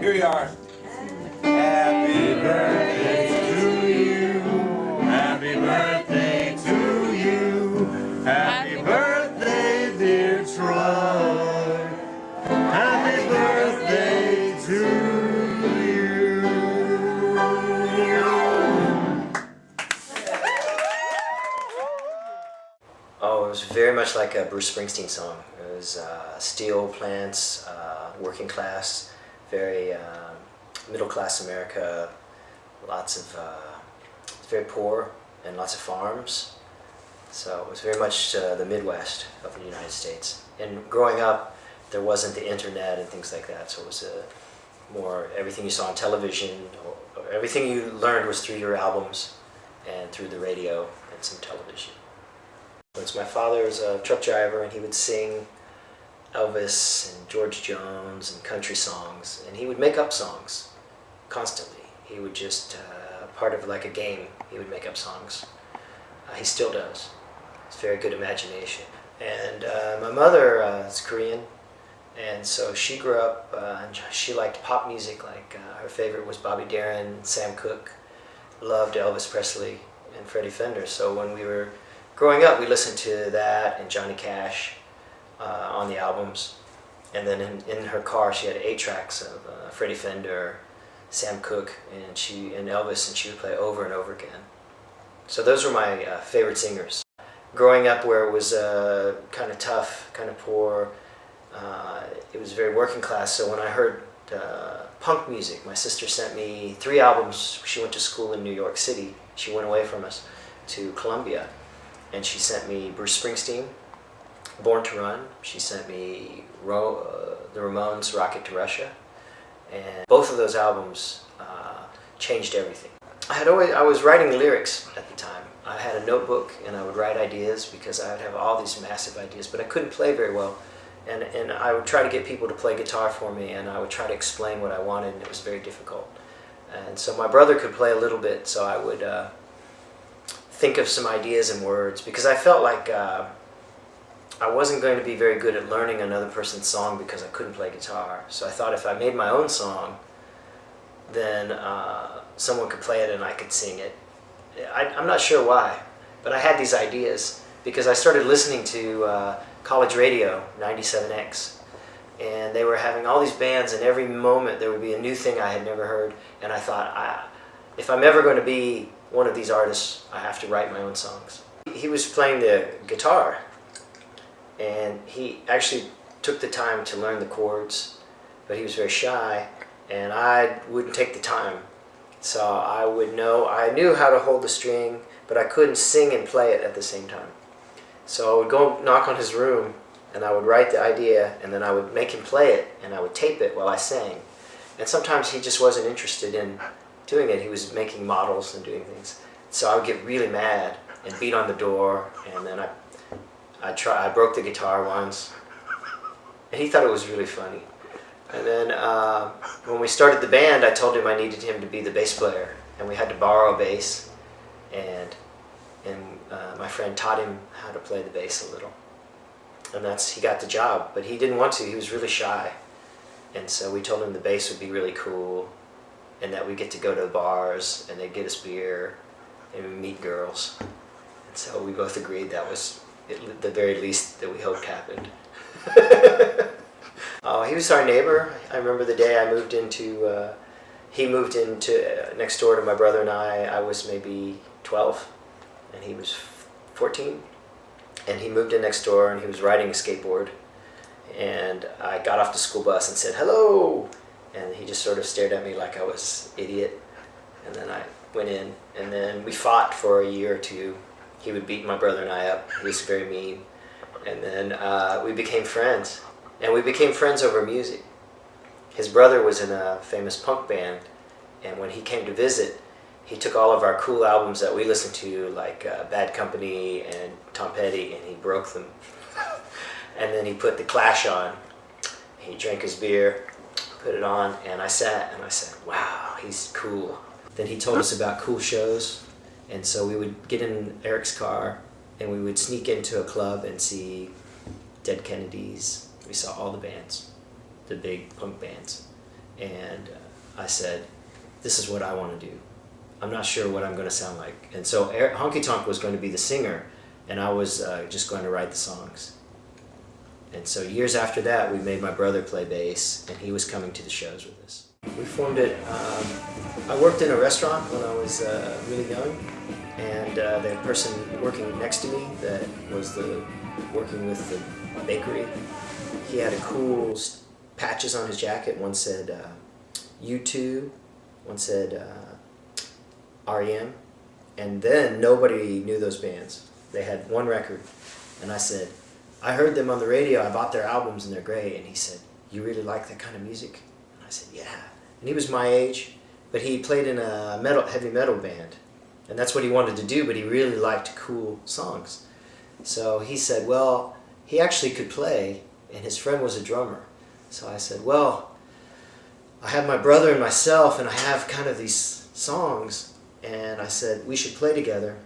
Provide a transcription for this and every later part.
Here we are. Happy birthday to you. Happy birthday to you. Happy birthday, dear Troy. Happy birthday to you. Oh, it was very much like a Bruce Springsteen song. It was steel plants, working class, very middle class America, lots of, very poor and lots of farms. So it was very much the Midwest of the United States. And growing up, there wasn't the internet and things like that, so it was more everything you saw on television, or everything you learned was through your albums and through the radio and some television. My father was a truck driver, and he would sing Elvis and George Jones and country songs, and he would make up songs constantly. He would just, part of like a game, he would make up songs. He still does. It's very good imagination. And my mother is Korean, and so she grew up, and she liked pop music. Like her favorite was Bobby Darin, Sam Cooke, loved Elvis Presley and Freddie Fender. So when we were growing up, we listened to that and Johnny Cash on the albums. And then in her car, she had 8 tracks of Freddie Fender, Sam Cooke, and Elvis, and she would play over and over again. So those were my favorite singers. Growing up where it was kind of tough, kind of poor, it was very working class. So when I heard punk music, my sister sent me 3 albums. She went to school in New York City. She went away from us to Columbia. And she sent me Bruce Springsteen, Born to Run. She sent me the Ramones' Rocket to Russia. And both of those albums changed everything. I was writing lyrics at the time. I had a notebook and I would write ideas because I would have all these massive ideas, but I couldn't play very well. And I would try to get people to play guitar for me, and I would try to explain what I wanted, and it was very difficult. And so my brother could play a little bit, so I would think of some ideas and words, because I felt like I wasn't going to be very good at learning another person's song because I couldn't play guitar. So I thought if I made my own song, then someone could play it and I could sing it. I'm not sure why, but I had these ideas because I started listening to college radio, 97X, and they were having all these bands, and every moment there would be a new thing I had never heard, and I thought, if I'm ever going to be one of these artists, I have to write my own songs. He was playing the guitar, and he actually took the time to learn the chords, but he was very shy, and I wouldn't take the time. So I knew how to hold the string, but I couldn't sing and play it at the same time. So I would go knock on his room, and I would write the idea, and then I would make him play it, and I would tape it while I sang. And sometimes he just wasn't interested in doing it. He was making models and doing things. So I would get really mad and beat on the door, and then I broke the guitar once, and he thought it was really funny. And then when we started the band, I told him I needed him to be the bass player, and we had to borrow a bass, and my friend taught him how to play the bass a little, and he got the job. But he didn't want to. He was really shy, and so we told him the bass would be really cool, and that we'd get to go to the bars, and they'd get us beer, and we'd meet girls. And so we both agreed that was the very least that we hoped happened. He was our neighbor. I remember the day I moved into, he moved into next door to my brother and I. I was maybe 12, and he was 14. And he moved in next door, and he was riding a skateboard. And I got off the school bus and said, "Hello!" And he just sort of stared at me like I was an idiot. And then I went in, and then we fought for a year or two. He would beat my brother and I up. He was very mean. And then we became friends. And we became friends over music. His brother was in a famous punk band, and when he came to visit, he took all of our cool albums that we listened to, like Bad Company and Tom Petty, and he broke them. And then he put The Clash on. He drank his beer, put it on, and I sat and I said, "Wow, he's cool." Then he told us about cool shows, and so we would get in Eric's car, and we would sneak into a club and see Dead Kennedys. We saw all the bands, the big punk bands. and I said, this is what I want to do. I'm not sure what I'm going to sound like. And so Honky Tonk was going to be the singer, and I was just going to write the songs. And so years after that, we made my brother play bass, and he was coming to the shows with us. We formed it, I worked in a restaurant when I was really young, and the person working next to me that was working with the bakery, he had a cool patches on his jacket. One said U2, one said REM, and then nobody knew those bands. They had one record, and I said, I heard them on the radio, I bought their albums and they're great. And he said, you really like that kind of music? And I said, yeah. And he was my age, but he played in a heavy metal band, and that's what he wanted to do, but he really liked cool songs. So he said, well, he actually could play, and his friend was a drummer. So I said, well, I have my brother and myself, and I have kind of these songs, and I said, we should play together.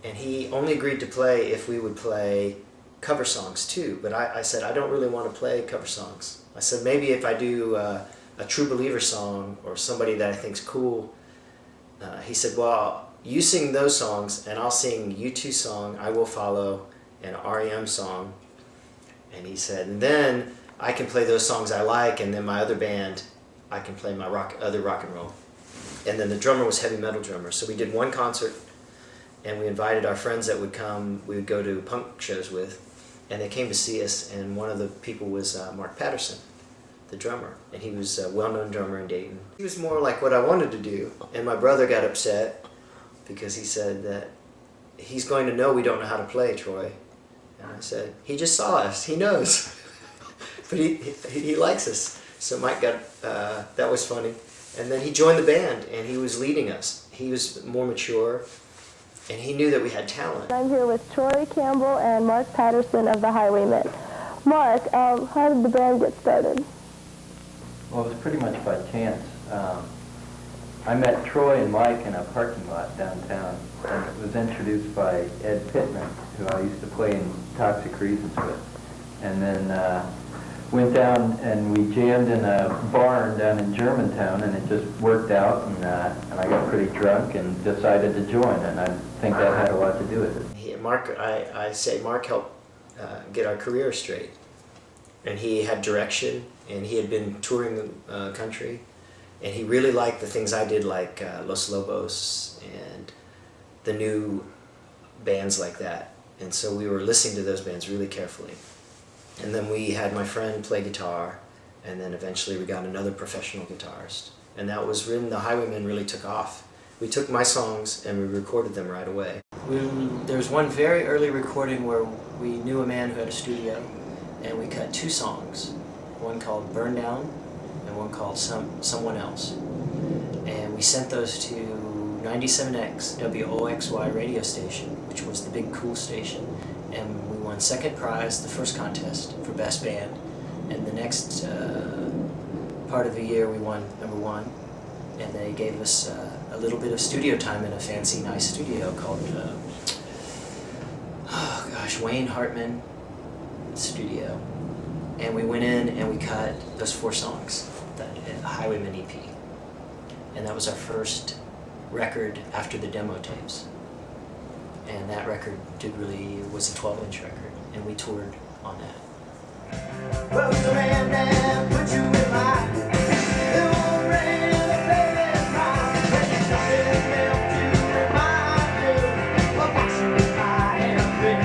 And he only agreed to play if we would play cover songs too, but I said, I don't really want to play cover songs. I said, maybe if I do a True Believer song or somebody that I think's cool. He said, well, you sing those songs, and I'll sing U2 song, I Will Follow, and REM song. And he said, and then I can play those songs I like, and then my other band, I can play my other rock and roll. And then the drummer was heavy metal drummer. So we did one concert, and we invited our friends that would come, we would go to punk shows with, and they came to see us, and one of the people was Mark Patterson, the drummer, and he was a well-known drummer in Dayton. He was more like what I wanted to do, and my brother got upset because he said that he's going to know we don't know how to play, Troy. And I said, he just saw us, he knows. But he likes us. So Mike got, that was funny. And then he joined the band, and he was leading us. He was more mature, and he knew that we had talent. I'm here with Troy Campbell and Mark Patterson of the Highwaymen. Mark, how did the band get started? Well, it was pretty much by chance. I met Troy and Mike in a parking lot downtown, and it was introduced by Ed Pittman, who I used to play in Toxic Reasons with. And then went down and we jammed in a barn down in Germantown, and it just worked out, and I got pretty drunk and decided to join, and I think that had a lot to do with it. Mark, I say Mark helped get our career straight, and he had direction, and he had been touring the country, and he really liked the things I did, like Los Lobos and the new bands like that, and so we were listening to those bands really carefully. And then we had my friend play guitar, and then eventually we got another professional guitarist, and that was when the Highwaymen really took off. We took my songs and we recorded them right away. There was one very early recording where we knew a man who had a studio, and we cut two songs, one called Burn Down and one called Someone Else. And we sent those to 97X WOXY radio station, which was the big cool station. And we won second prize, the first contest for best band. And the next part of the year we won number one. And they gave us a little bit of studio time in a fancy, nice studio called, Wayne Hartman Studio. And we went in and we cut those 4 songs, the Highwaymen EP. And that was our first record after the demo tapes. And that record was a 12-inch record, and we toured on that. Well, the man that put you in mind, it won't rain in the baby's mind, when you something else to remind you of what you might have been.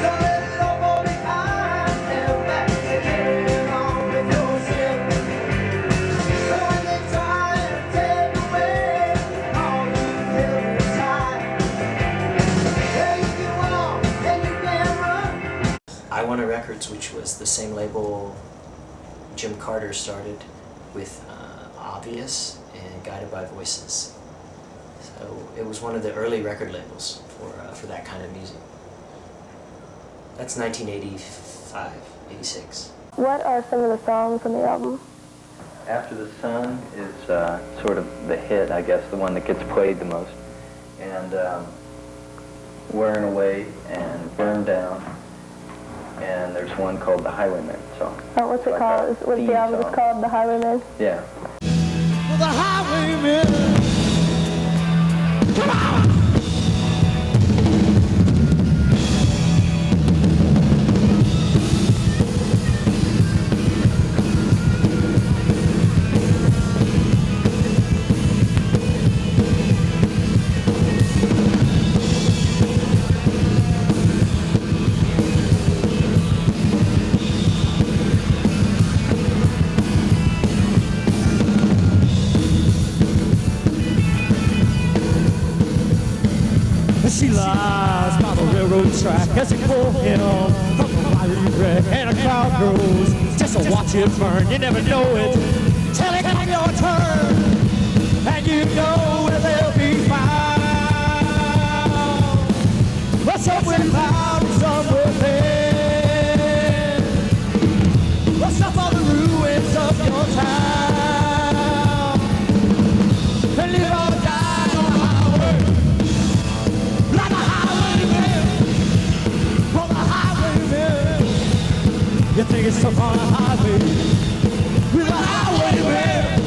So let it all go behind, step back and carry on with your sin. So when they try to take away all you held inside, Iwana Records, which was the same label Jim Carter started with Obvious and Guided by Voices. So it was one of the early record labels for that kind of music. That's 1985, 86. What are some of the songs on the album? After the Sun is sort of the hit, I guess, the one that gets played the most. And Wearing Away and Burn Down. And there's one called The Highwaymen. song. Oh, what's it Like called? a What's theme the album song. called? The Highwaymen? Yeah. The Highwaymen. Come on! She lies by the railroad track as they pull him from the fiery wreck, and a crowd grows just to watch it burn. You never know it till it comes your turn, and you know where they'll be found. What's up with clouds, some within? What's up on the ruins of your town? And live or die on the highway. Like a highwayman, for the highwayman. You think it's tough on a highway with a highwayman.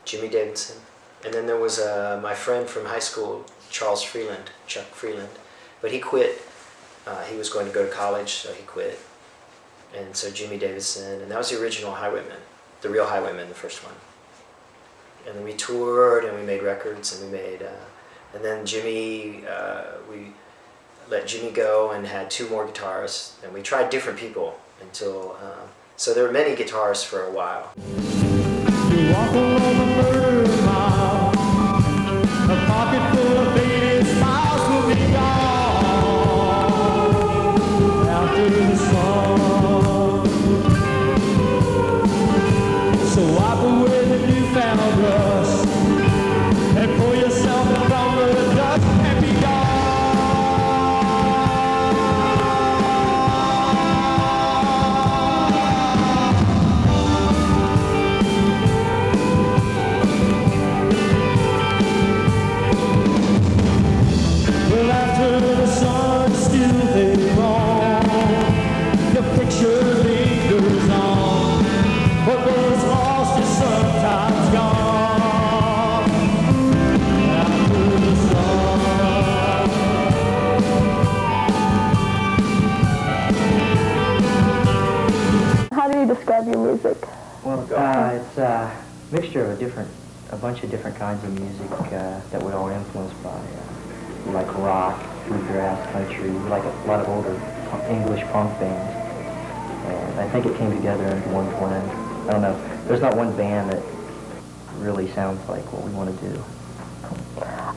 Jimmy Davidson. And then there was my friend from high school, Chuck Freeland, but he quit. He was going to go to college, so he quit. And so Jimmy Davidson, and that was the original Highwaymen, the real Highwaymen, the first one. And then we toured and we made records and we made, and then Jimmy, we let Jimmy go and had 2 more guitarists, and we tried different people until, so there were many guitarists for a while. You walk along the murder mile, a pocket full of faded smiles will be gone after the sun. So wipe away the newfound rust and pull yourself from the dust and be gone. Well, after the sun still they wrong, the picture lingers on. What was lost is sometimes gone. After the sun. How do you describe your music? Well, it's a mixture of a bunch of different kinds of music that we're all influenced by. We like rock, bluegrass, country. We like a lot of older English punk bands. And I think it came together into one blend. I don't know. There's not one band that really sounds like what we want to do.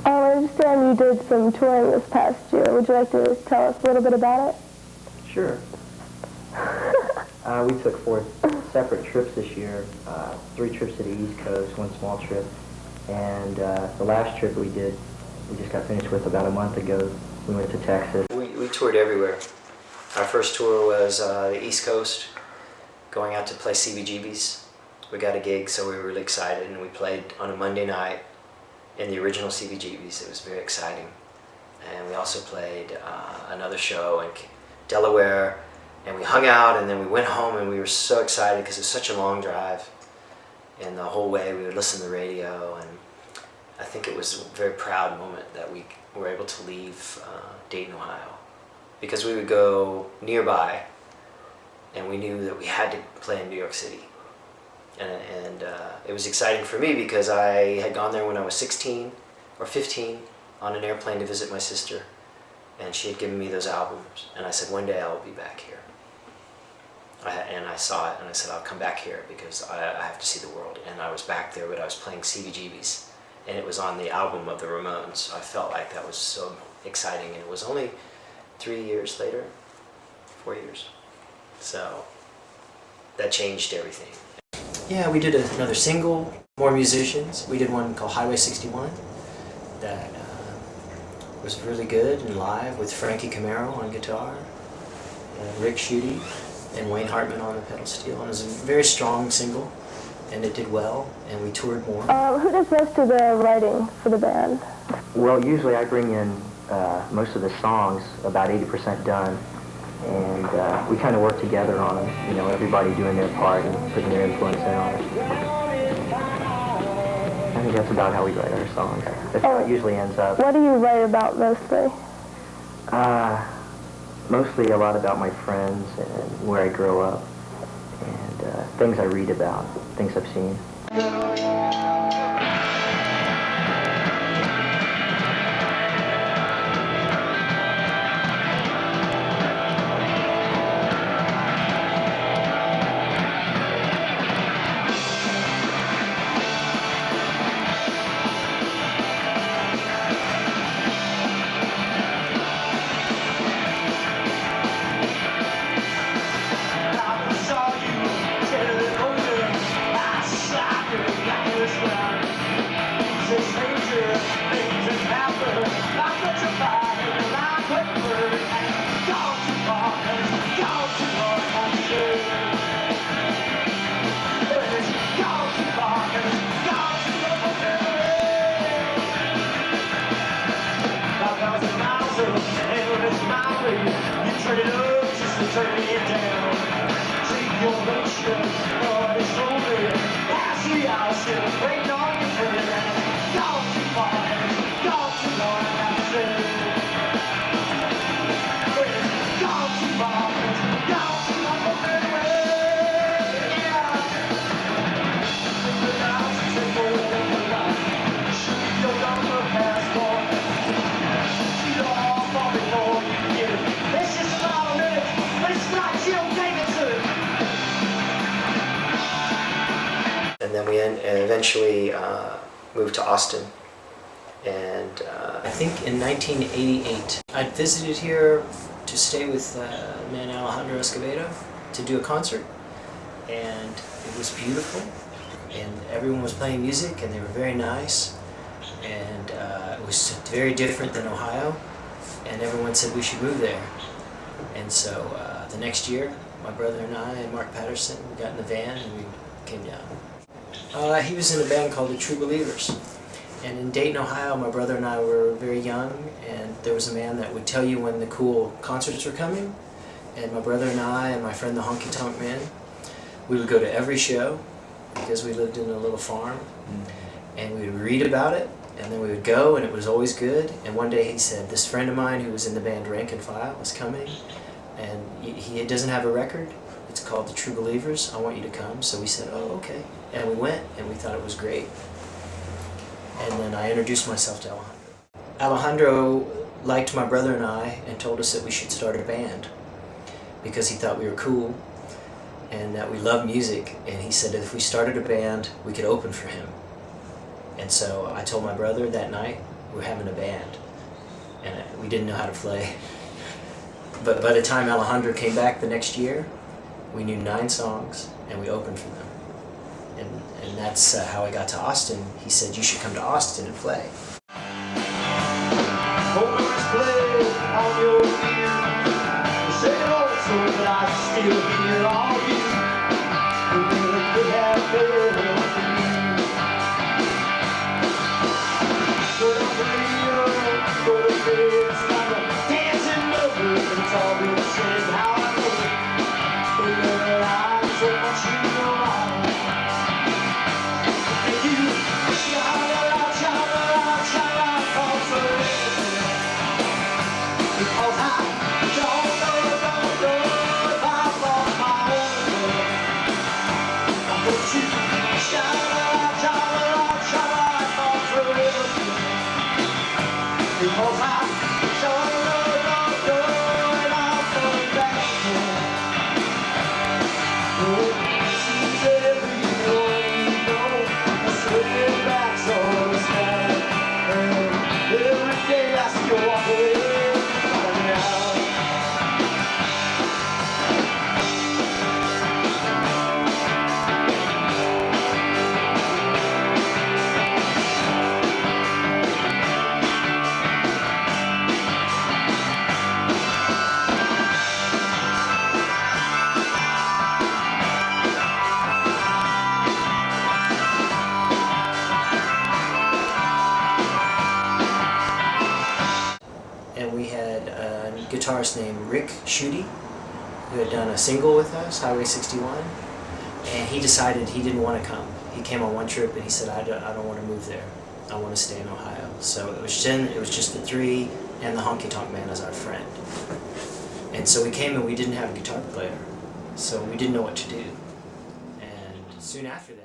I understand you did some touring this past year. Would you like to tell us a little bit about it? Sure. We took 4 separate trips this year, 3 trips to the East Coast, 1 small trip, and the last trip we did, we just got finished with about a month ago. We went to Texas. We toured everywhere. Our first tour was the East Coast, going out to play CBGB's. We got a gig, so we were really excited, and we played on a Monday night in the original CBGB's. It was very exciting. And we also played another show in Delaware, and we hung out, and then we went home, and we were so excited because it was such a long drive. And the whole way we would listen to the radio, and I think it was a very proud moment that we were able to leave Dayton, Ohio, because we would go nearby, and we knew that we had to play in New York City. And it was exciting for me because I had gone there when I was 16 or 15 on an airplane to visit my sister, and she had given me those albums, and I said, one day I'll be back here. And I saw it, and I said, I'll come back here because I have to see the world. And I was back there, but I was playing CBGB's, and it was on the album of the Ramones. I felt like that was so exciting, and it was only 3 years later, 4 years. So that changed everything. Yeah, we did another single, more musicians. We did one called Highway 61 that was really good and live with Frankie Camaro on guitar, and Rick Schutte, and Wayne Hartman on the pedal steel. And it was a very strong single, and it did well, and we toured more. Who does most of the writing for the band? Well, usually I bring in most of the songs, about 80% done, and we kind of work together on them, you know, everybody doing their part and putting their influence in on it. I think that's about how we write our songs. That's how it usually ends up. What do you write about mostly? Mostly a lot about my friends and where I grew up, and things I read about, things I've seen. And then we eventually moved to Austin. And I think in 1988, I visited here to stay with man Alejandro Escobedo to do a concert. And it was beautiful. And everyone was playing music, and they were very nice. And it was very different than Ohio. And everyone said we should move there. And so the next year, my brother and I and Mark Patterson, we got in the van and we came down. He was in a band called the True Believers. And in Dayton, Ohio, my brother and I were very young, and there was a man that would tell you when the cool concerts were coming. And my brother and I and my friend the Honky Tonk Man, we would go to every show because we lived in a little farm. And we would read about it, and then we would go, and it was always good. And one day he said, this friend of mine who was in the band Rank and File is coming, and he doesn't have a record. It's called the True Believers. I want you to come. So we said, oh, okay. And we went, and we thought it was great. And then I introduced myself to Alejandro. Alejandro liked my brother and I and told us that we should start a band because he thought we were cool and that we loved music. And he said that if we started a band, we could open for him. And so I told my brother that night, we're having a band. And we didn't know how to play. But by the time Alejandro came back the next year, we knew 9 songs and we opened for them. And that's how I got to Austin. He said, you should come to Austin and play. guitarist named Rick Schutte, who had done a single with us, Highway 61, and he decided he didn't want to come. He came on one trip and he said, I don't want to move there. I want to stay in Ohio. So it was just the three and the honky tonk man as our friend. And so we came and we didn't have a guitar player. So we didn't know what to do. And soon after that,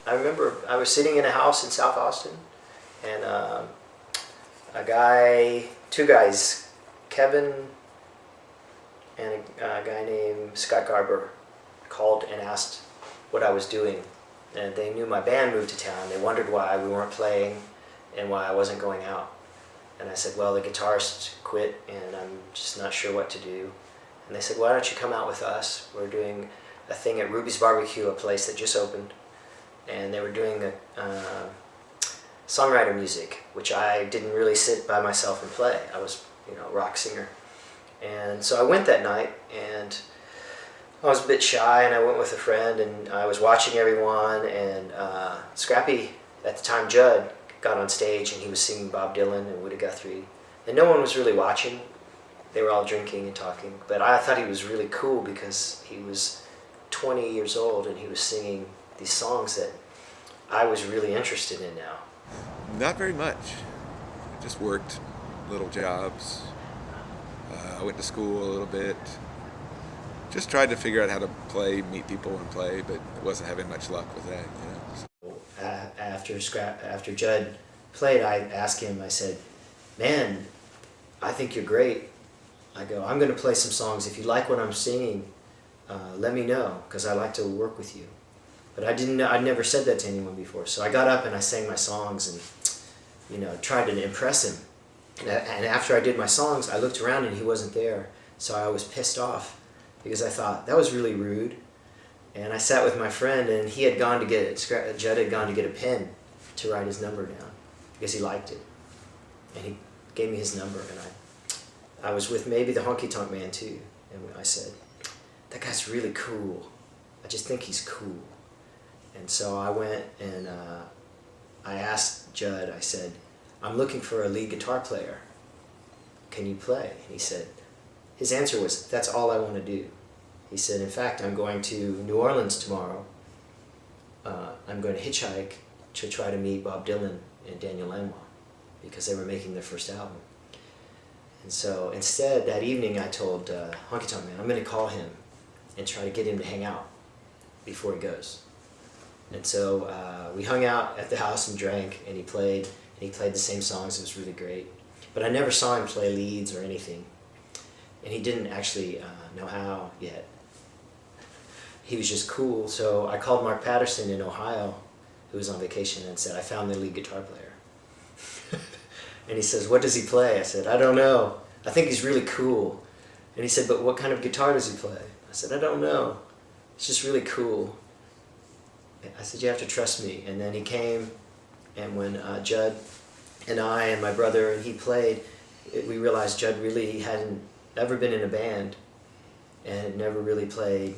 I remember I was sitting in a house in South Austin, and two guys, Kevin and a guy named Scott Garber, called and asked what I was doing. And they knew my band moved to town. They wondered why we weren't playing and why I wasn't going out. And I said, well, the guitarist quit and I'm just not sure what to do. And they said, why don't you come out with us? We're doing a thing at Ruby's Barbecue, a place that just opened. And they were doing songwriter music, which I didn't really sit by myself and play. I was, a rock singer. And so I went that night, and I was a bit shy, and I went with a friend, and I was watching everyone, and Scrappy, at the time Jud, got on stage, and he was singing Bob Dylan and Woody Guthrie. And no one was really watching. They were all drinking and talking. But I thought he was really cool because he was 20 years old, and he was singing these songs that I was really interested in now. Not very much. I just worked little jobs. I went to school a little bit. Just tried to figure out how to play, meet people and play, but wasn't having much luck with that. After Jud played, I asked him, I said, man, I think you're great. I go, I'm going to play some songs. If you like what I'm singing, let me know, because I like to work with you. But I'd never said that to anyone before. So I got up and I sang my songs and, tried to impress him. And after I did my songs, I looked around and he wasn't there. So I was pissed off because I thought, that was really rude. And I sat with my friend, and Jud had gone to get a pen to write his number down because he liked it. And he gave me his number, and I was with maybe the honky tonk man too. And I said, that guy's really cool. I just think he's cool. And so I went and I asked Jud, I said, I'm looking for a lead guitar player. Can you play? And he said, his answer was, that's all I want to do. He said, in fact, I'm going to New Orleans tomorrow. I'm going to hitchhike to try to meet Bob Dylan and Daniel Lanois because they were making their first album. And so instead, that evening, I told Honky Tonk Man, I'm going to call him and try to get him to hang out before he goes. And so we hung out at the house and drank, and he played the same songs. It was really great. But I never saw him play leads or anything. And he didn't actually know how yet. He was just cool. So I called Mark Patterson in Ohio, who was on vacation, and said, I found the lead guitar player. And he says, what does he play? I said, I don't know. I think he's really cool. And he said, but what kind of guitar does he play? I said, I don't know. It's just really cool. I said, you have to trust me. And then he came, and when Jud and I and my brother and he played, we realized Jud really hadn't ever been in a band and had never really played.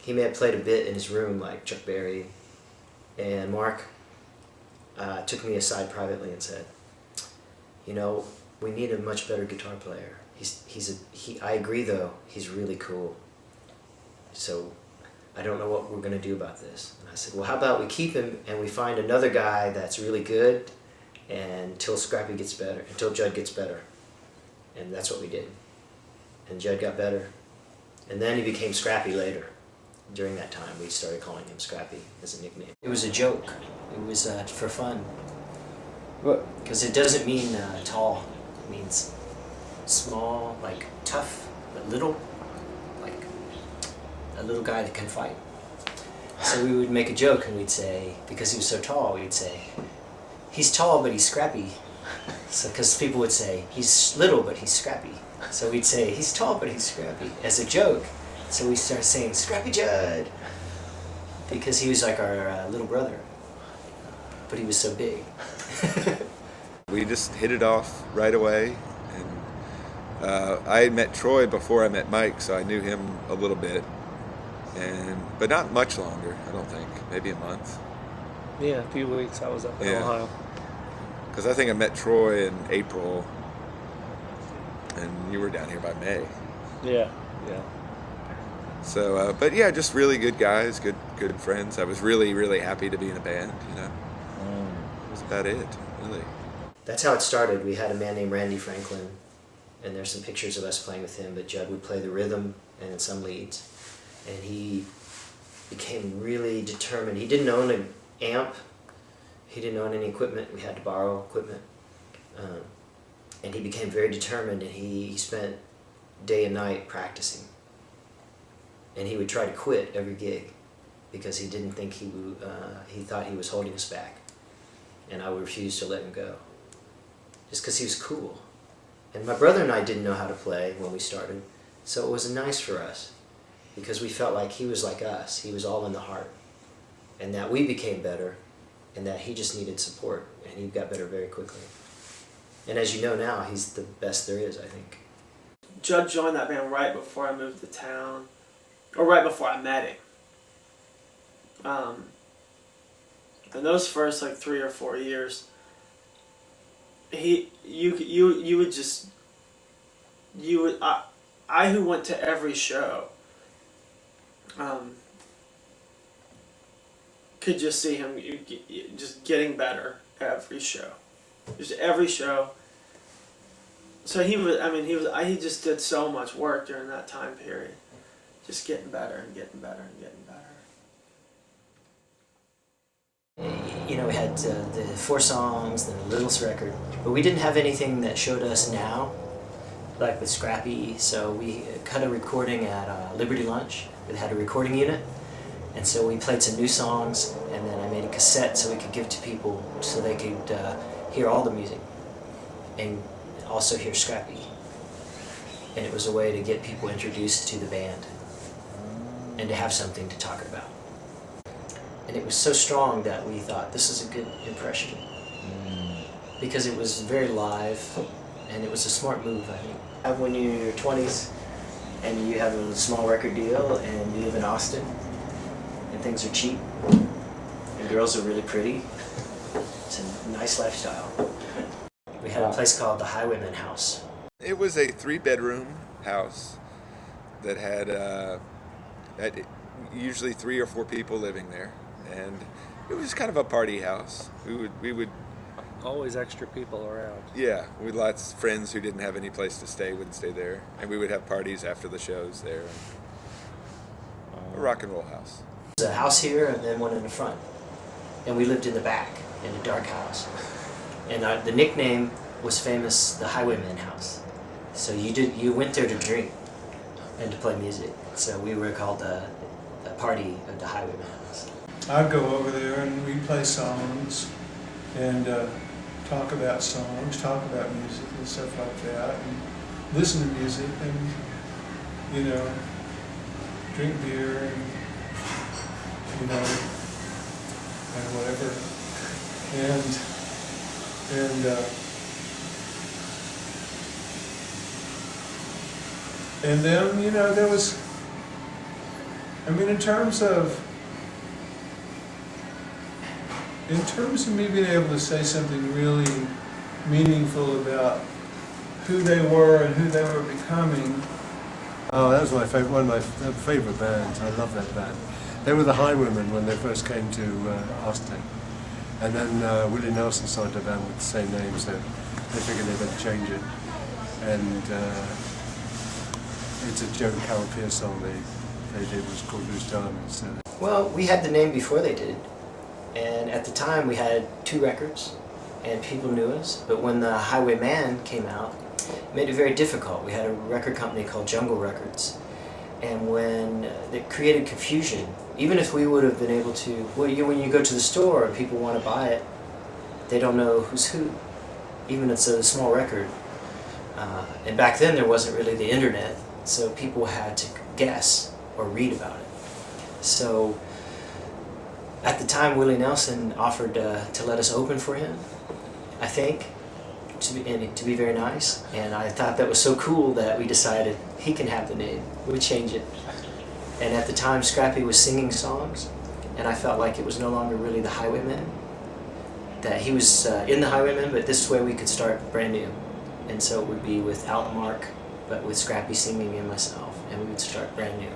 He may have played a bit in his room like Chuck Berry. And Mark took me aside privately and said, we need a much better guitar player. I agree though, he's really cool. So I don't know what we're going to do about this. And I said, well, how about we keep him and we find another guy that's really good until Scrappy gets better, until Jud gets better. And that's what we did. And Jud got better. And then he became Scrappy later. During that time, we started calling him Scrappy as a nickname. It was a joke. It was for fun. What? Because it doesn't mean tall. It means small, like tough, but little. Like a little guy that can fight. So we would make a joke and we'd say, because he was so tall, we'd say, he's tall but he's scrappy. So, because people would say, he's little but he's scrappy. So we'd say, he's tall but he's scrappy, as a joke. So we started saying, Scrappy Jud, because he was like our little brother, but he was so big. We just hit it off right away, and I had met Troy before I met Mike, so I knew him a little bit, but not much longer, I don't think, maybe a month. Yeah, a few weeks. I was up in Ohio. Because I think I met Troy in April, and you were down here by May. Yeah, yeah. So, but yeah, just really good guys, good friends. I was really, really happy to be in a band, you know. That was about it, really. That's how it started. We had a man named Randy Franklin, and there's some pictures of us playing with him, but Jud would play the rhythm and some leads. And he became really determined. He didn't own an amp. He didn't own any equipment. We had to borrow equipment. And he became very determined, and he spent day and night practicing. And he would try to quit every gig because he didn't think he would, he thought he was holding us back. And I would refuse to let him go. Just because he was cool. And my brother and I didn't know how to play when we started, so it was nice for us because we felt like he was like us. He was all in the heart. And that we became better, and that he just needed support, and he got better very quickly. And as you know now, he's the best there is, I think. Jud joined that band right before I moved to town, or right before I met him. And those first like 3 or 4 years, I who went to every show, could just see him just getting better every show, just every show. So he just did so much work during that time period, just getting better and getting better and getting better. You know, we had the 4 songs, then the Littles record, but we didn't have anything that showed us now, like with Scrappy. So we cut a recording at Liberty Lunch. We had a recording unit, and so we played some new songs, and then I made a cassette so we could give to people so they could hear all the music and also hear Scrappy. And it was a way to get people introduced to the band and to have something to talk about. And it was so strong that we thought this is a good impression because it was very live, and it was a smart move, I think. When you're in your 20s and you have a small record deal and you live in Austin and things are cheap and girls are really pretty, it's a nice lifestyle. We had a place called the Highwaymen house. It was a 3-bedroom house that had usually 3 or 4 people living there, and it was kind of a party house. We would Always extra people around. Yeah, we had lots of friends who didn't have any place to stay wouldn't stay there, and we would have parties after the shows there. A rock and roll house. There's a house here and then one in the front, and we lived in the back in a dark house. And the nickname was famous, the Highwaymen house. So you went there to drink and to play music. So we were called the party of the Highwaymen house. I'd go over there and we'd play songs and talk about songs, talk about music and stuff like that, and listen to music and, drink beer and, and whatever. And then, there was, in terms of me being able to say something really meaningful about who they were and who they were becoming. Oh, that was one of my favorite bands. I love that band. They were the Highwaymen when they first came to Austin. And then Willie Nelson started a band with the same name, so they figured they better change it. And it's a Joe and Carol Pierce song they did, was called Loose Diamonds. So. Well, we had the name before they did, and at the time we had 2 records, and people knew us. But when the Highwayman came out, it made it very difficult. We had a record company called Jungle Records, and when it created confusion, even if we would have been able to, when you go to the store and people want to buy it, they don't know who's who, even if it's a small record. And back then there wasn't really the internet, so people had to guess or read about it. So at the time Willie Nelson offered to let us open for him, I think, to be very nice, and I thought that was so cool that we decided he can have the name, we'd change it. And at the time Scrappy was singing songs, and I felt like it was no longer really the Highwaymen, that he was in the Highwaymen, but this way we could start brand new. And so it would be without Mark, but with Scrappy singing and myself, and we would start brand new.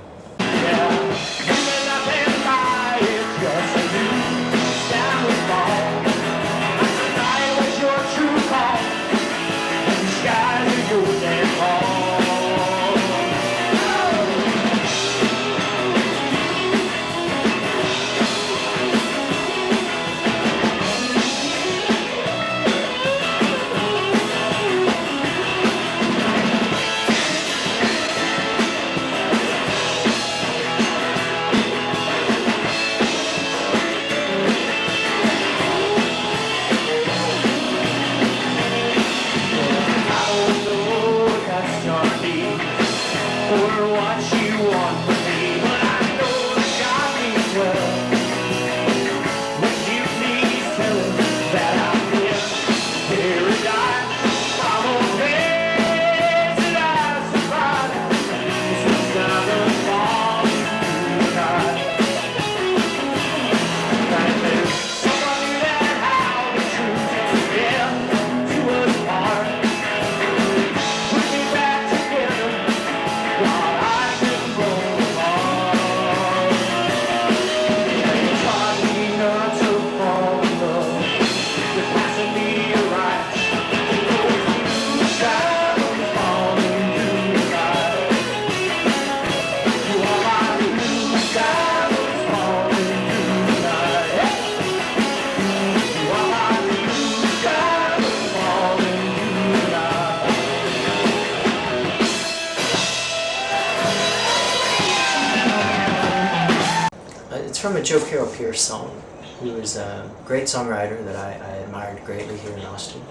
It's from a Joe Carol Pierce song, who was a great songwriter that I admired greatly here in Austin.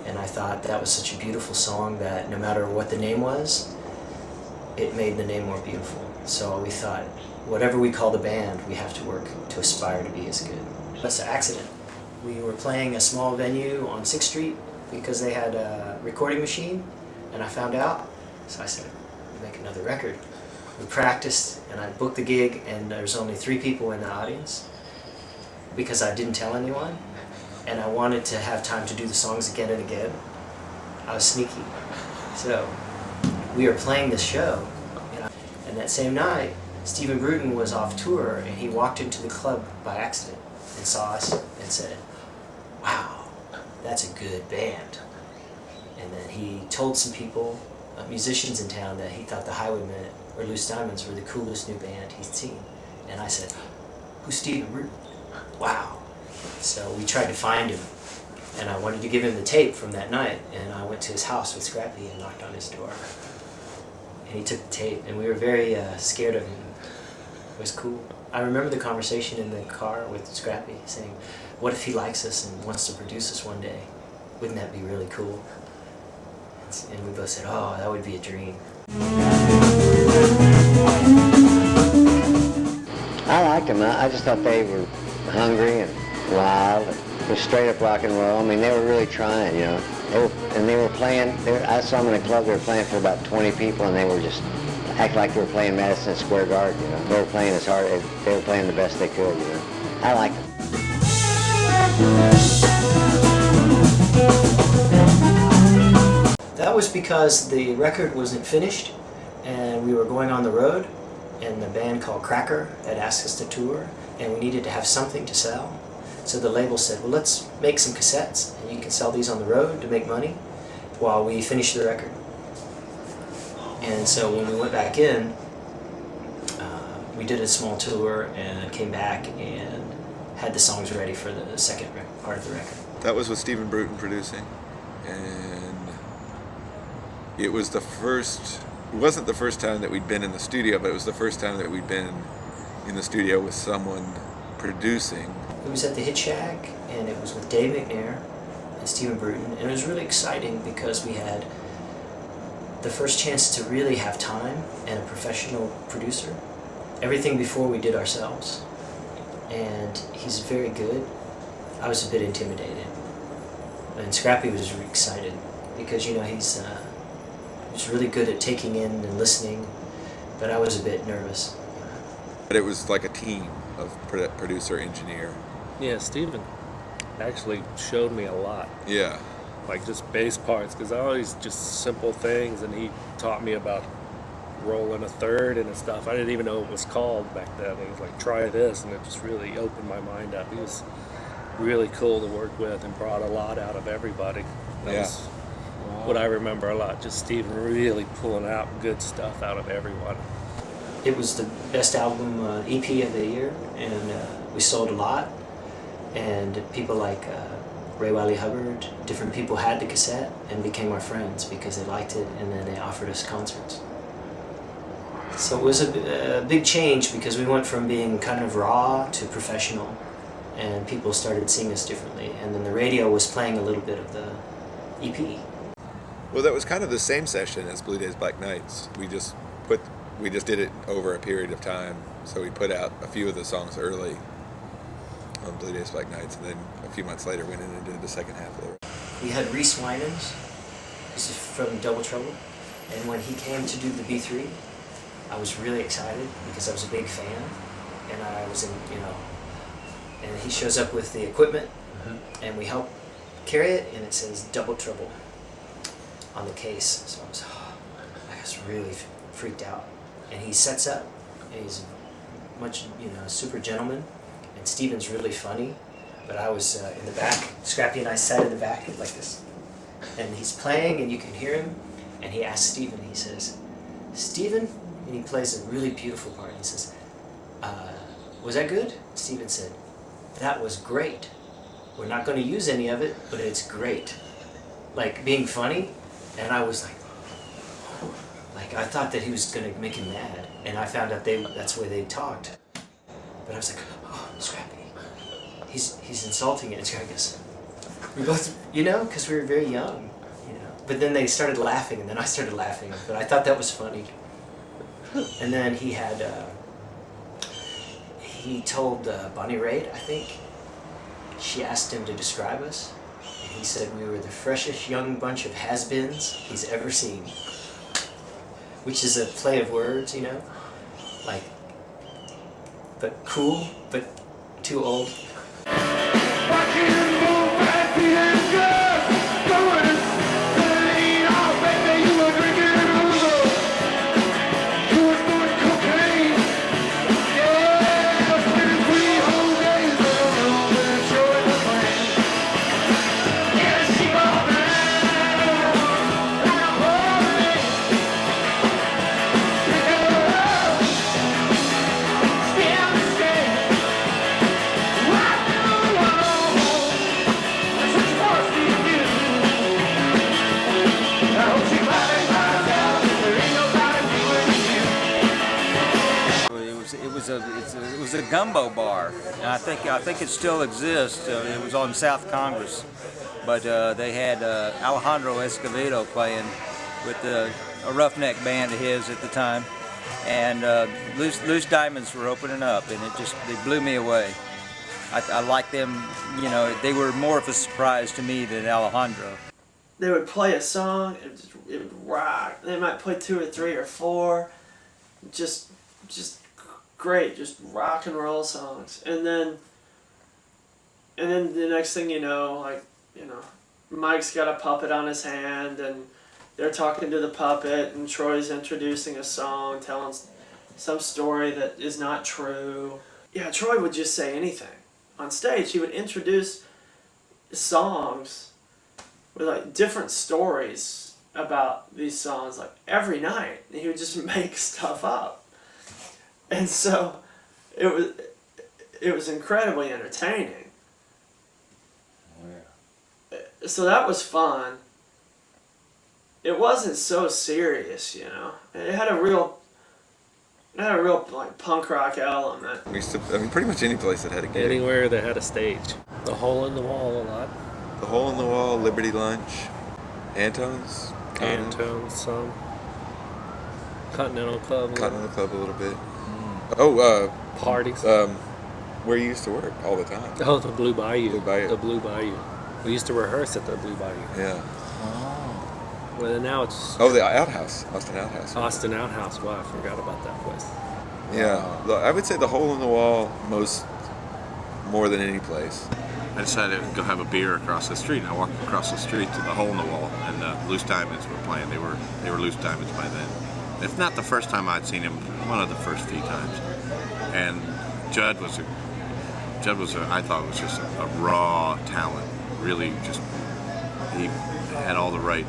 And I thought that was such a beautiful song that no matter what the name was, it made the name more beautiful. So we thought, whatever we call the band, we have to work to aspire to be as good. That's an accident. We were playing a small venue on 6th Street because they had a recording machine, and I found out, so I said, we'll make another record. We practiced, and I booked the gig, and there was only 3 people in the audience because I didn't tell anyone, and I wanted to have time to do the songs again and again. I was sneaky. So we were playing this show, and that same night, Steven Bruton was off tour, and he walked into the club by accident and saw us and said, "Wow, that's a good band." And then he told some people, musicians in town, that he thought the Highwaymen or Loose Diamonds were the coolest new band he'd seen. And I said, "Who's Steven Bruton? Wow." So we tried to find him, and I wanted to give him the tape from that night, and I went to his house with Scrappy and knocked on his door. And he took the tape, and we were very scared of him. It was cool. I remember the conversation in the car with Scrappy saying, "What if he likes us and wants to produce us one day? Wouldn't that be really cool?" And we both said, "Oh, that would be a dream." I liked them. I just thought they were hungry and wild. It was straight up rock and roll. I mean, they were really trying, you know. They were playing. I saw them in a club. They were playing for about 20 people, and they were just act like they were playing Madison Square Garden. You know, they were playing as hard. They were playing the best they could. You know, I liked them. That was because the record wasn't finished, and we were going on the road, and the band called Cracker had asked us to tour, and we needed to have something to sell. So the label said, well, let's make some cassettes, and you can sell these on the road to make money while we finish the record. And so when we went back in, we did a small tour and came back and had the songs ready for the second part of the record. That was with Steven Bruton producing, and it was the first. It wasn't the first time that we'd been in the studio, but it was the first time that we'd been in the studio with someone producing. It was at the Hit Shack, and it was with Dave McNair and Steven Bruton, and it was really exciting because we had the first chance to really have time and a professional producer. Everything before we did ourselves, and he's very good. I was a bit intimidated, and Scrappy was excited because, you know, he's really good at taking in and listening, but I was a bit nervous. But it was like a team of producer, engineer. Yeah, Steven actually showed me a lot. Yeah. Like just bass parts, because I always just simple things, and he taught me about rolling a third and stuff. I didn't even know it was called back then. He was like, try this, and it just really opened my mind up. He was really cool to work with and brought a lot out of everybody. That was what I remember a lot, just Steven really pulling out good stuff out of everyone. It was the best album, EP of the year, and we sold a lot, and people like Ray Wiley Hubbard, different people had the cassette and became our friends because they liked it, and then they offered us concerts. So it was a big change because we went from being kind of raw to professional, and people started seeing us differently, and then the radio was playing a little bit of the EP. Well, that was kind of the same session as Blue Days, Black Nights. We just did it over a period of time. So we put out a few of the songs early on Blue Days, Black Nights, and then a few months later went in and did the second half of it. We had Reese Winans, this is from Double Trouble, and when he came to do the B3, I was really excited because I was a big fan, and I was in, and he shows up with the equipment, and we help carry it, and it says Double Trouble on the case. So I was really freaked out. And he sets up, and he's much, super gentleman, and Steven's really funny, but I was in the back. Scrappy and I sat in the back like this, and he's playing, and you can hear him, and he asks Steven, he says, Steven, and he plays a really beautiful part. He says, was that good? Steven said, that was great. We're not going to use any of it, but it's great. Like, being funny, and I was like, I thought that he was going to make him mad, and I found out that's the way they talked. But I was like, oh, Scrappy, he's insulting it. And Scrappy goes, we both, because we were very young, But then they started laughing, and then I started laughing, but I thought that was funny. And then he had, he told Bonnie Raitt, I think, she asked him to describe us, and he said we were the freshest young bunch of has-beens he's ever seen. Which is a play of words, like, but cool, but too old. It was a gumbo bar, and I think it still exists. It was on South Congress, but they had Alejandro Escovedo playing with a roughneck band of his at the time, and Loose Diamonds were opening up, and they blew me away. I liked them, they were more of a surprise to me than Alejandro. They would play a song, it would rock. They might play 2 or 3 or 4, just great, just rock and roll songs. And then the next thing you know, Mike's got a puppet on his hand, and they're talking to the puppet, and Troy's introducing a song, telling some story that is not true. Yeah, Troy would just say anything. On stage, he would introduce songs with like different stories about these songs like every night. And he would just make stuff up. And so it was incredibly entertaining. So that was fun. It wasn't so serious, you know. It had a real like punk rock element. We used to, I mean, pretty much any place that had a gig. Anywhere that had a stage. The Hole in the Wall a lot. The Hole in the Wall, Liberty Lunch, Antone's. Antone's some. Continental Club. Continental Club a little bit. Oh, parties. Where you used to work all the time. Oh, the Blue Bayou. Blue Bayou. The Blue Bayou. We used to rehearse at the Blue Bayou. Yeah. Well, now it's... Oh, the Outhouse. Austin Outhouse. Austin Outhouse. Wow, I forgot about that place. Yeah. I would say the Hole in the Wall more than any place. I decided to go have a beer across the street, and I walked across the street to the Hole in the Wall, and Loose Diamonds were playing. They were Loose Diamonds by then. If not the first time I'd seen him, one of the first few times. And Jud was I thought was just a raw talent. Really, he had all the right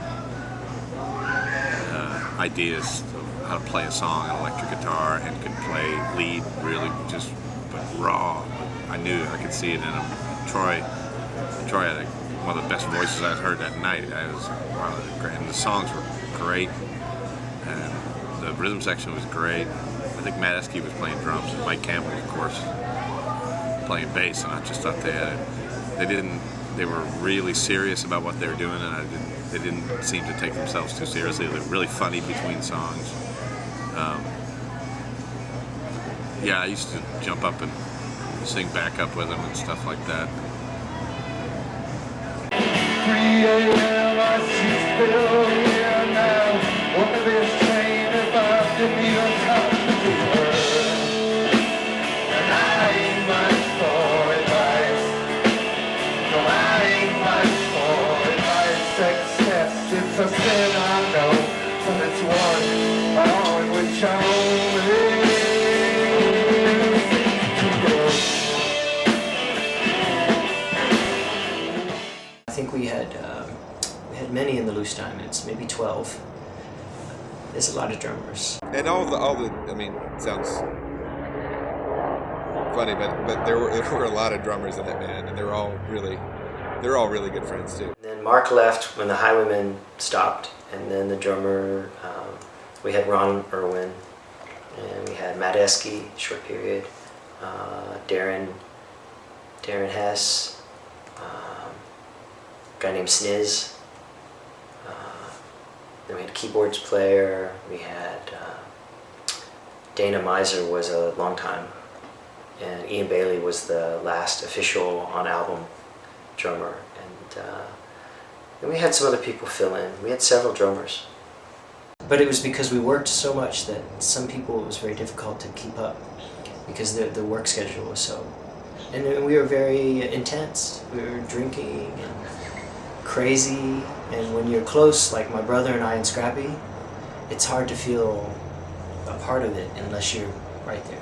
ideas of how to play a song on electric guitar, and could play lead really but raw. I could see it in him. Troy had one of the best voices I'd heard that night. And the songs were great, and the rhythm section was great. I think Matt Esky was playing drums, and Mike Campbell, of course, playing bass. And I just thought they were really serious about what they were doing, and they didn't seem to take themselves too seriously. They were really funny between songs. Yeah, I used to jump up and sing backup with them and stuff like that. 3 a.m. I see still here now. What this train if I didn't even touch the earth? And I ain't much for advice. No, I ain't much for advice. Success, it's a sin I know, but it's one on which I only I think we had many in the Loose Diamonds, maybe 12. There's a lot of drummers. And all the I mean, it sounds funny, but there were a lot of drummers in that band, and they're all really good friends too. And then Mark left when the Highwaymen stopped, and then the drummer, we had Ron Irwin, and we had Matt Esky, short period, Darren Hess, a guy named Sniz. Then we had a keyboards player. We had Dana Miser was a long time, and Ian Bailey was the last official on-album drummer. And we had some other people fill in. We had several drummers. But it was because we worked so much that some people it was very difficult to keep up because the work schedule was so... And we were very intense. We were drinking and crazy. And when you're close, like my brother and I and Scrappy, it's hard to feel a part of it unless you're right there.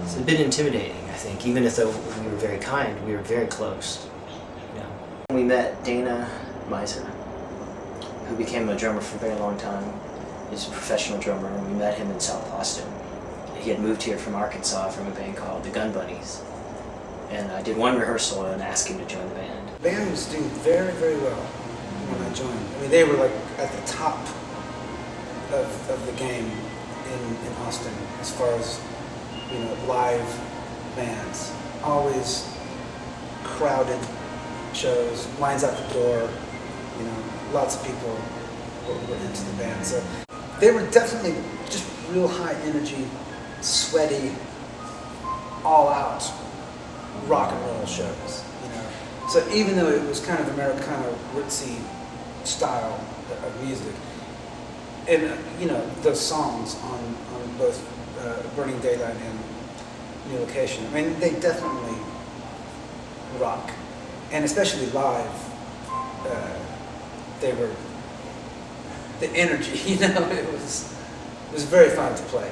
It's a bit intimidating, I think, even if though we were very kind, we were very close. You know. We met Dana Miser, who became a drummer for a very long time. He's a professional drummer, and we met him in South Austin. He had moved here from Arkansas from a band called the Gun Bunnies. And I did one rehearsal and asked him to join the band. The band was doing very, very well when I joined. I mean, they were like at the top of the game in Austin as far as, you know, live bands. Always crowded shows, lines out the door, you know, lots of people were into the band. So they were definitely just real high energy, sweaty, all out rock and roll shows, you know. So even though it was kind of Americana ritzy style of music, and you know, those songs on both Burning Daylight and New Location, I mean, they definitely rock, and especially live, they were the energy, you know. It was very fun to play.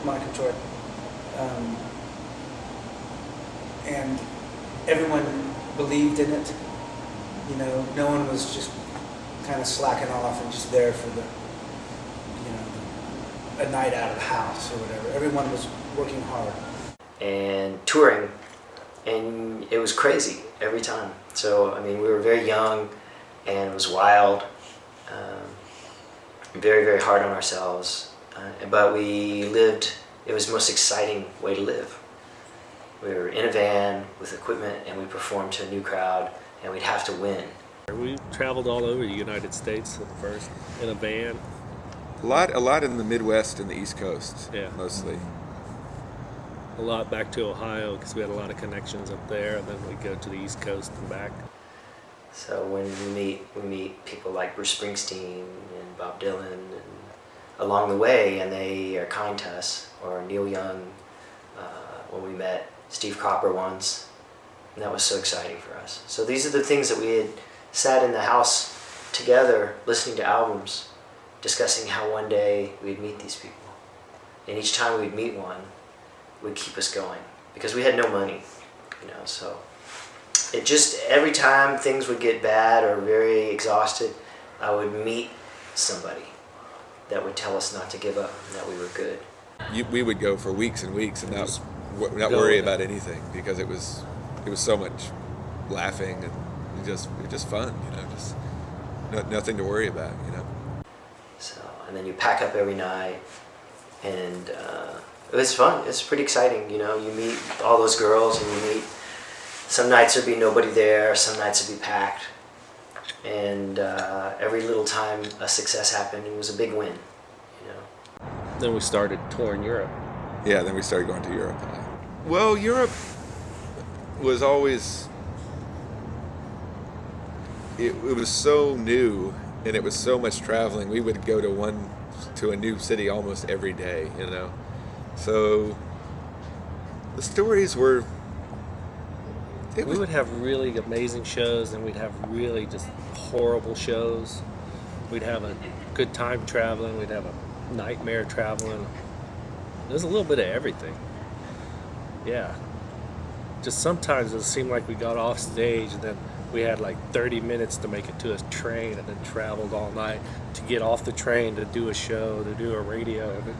Mike and Troy. And everyone believed in it. You know, no one was just kind of slacking off and just there for the, you know, a night out of the house or whatever. Everyone was working hard. And touring, and it was crazy every time. So, I mean, we were very young, and it was wild, very, very hard on ourselves, but we lived, it was the most exciting way to live. We were in a van with equipment, and we performed to a new crowd, and we'd have to win. We traveled all over the United States at first in a van. A lot in the Midwest and the East Coast, Yeah. mostly. A lot back to Ohio because we had a lot of connections up there, and then we'd go to the East Coast and back. So when we meet people like Bruce Springsteen and Bob Dylan, and along the way, and they are kind to us, or Neil Young, when we met Steve Cropper once, and that was so exciting for us. So these are the things that we had sat in the house together, listening to albums, discussing how one day we'd meet these people. And each time we'd meet one, would keep us going, because we had no money, you know, so it just, every time things would get bad or very exhausted, I would meet somebody that would tell us not to give up, and that we were good. We would go for weeks and weeks and not worry about anything, because it was so much laughing and it was just fun, you know, just nothing to worry about, you know. So, and then you pack up every night, and it was fun. It's pretty exciting, you know. You meet all those girls, and you meet. Some nights there'd be nobody there. Some nights it'd be packed, and every little time a success happened, it was a big win, you know. Then we started touring Europe. Yeah, then we started going to Europe. Well, Europe was always. It was so new, and it was so much traveling. We would go to a new city almost every day, you know. So the stories were. We would have really amazing shows, and we'd have really just horrible shows. We'd have a good time traveling. We'd have a nightmare traveling. There's a little bit of everything. Yeah. Just sometimes it seemed like we got off stage, and then we had like 30 minutes to make it to a train, and then traveled all night to get off the train to do a show, to do a radio. And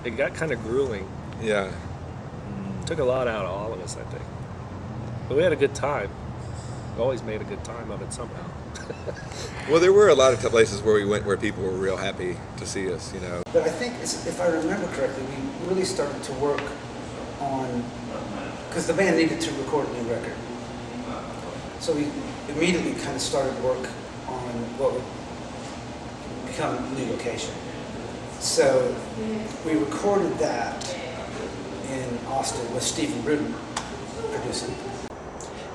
it got kind of grueling. Yeah. Took a lot out of all of us, I think. But we had a good time. We always made a good time of it somehow. Well, there were a lot of places where we went where people were real happy to see us, you know. But I think, if I remember correctly, we really started to work on, because the band needed to record a new record. So we immediately kind of started work on what would become a new location. So we recorded that in Austin with Steven Bruton producing.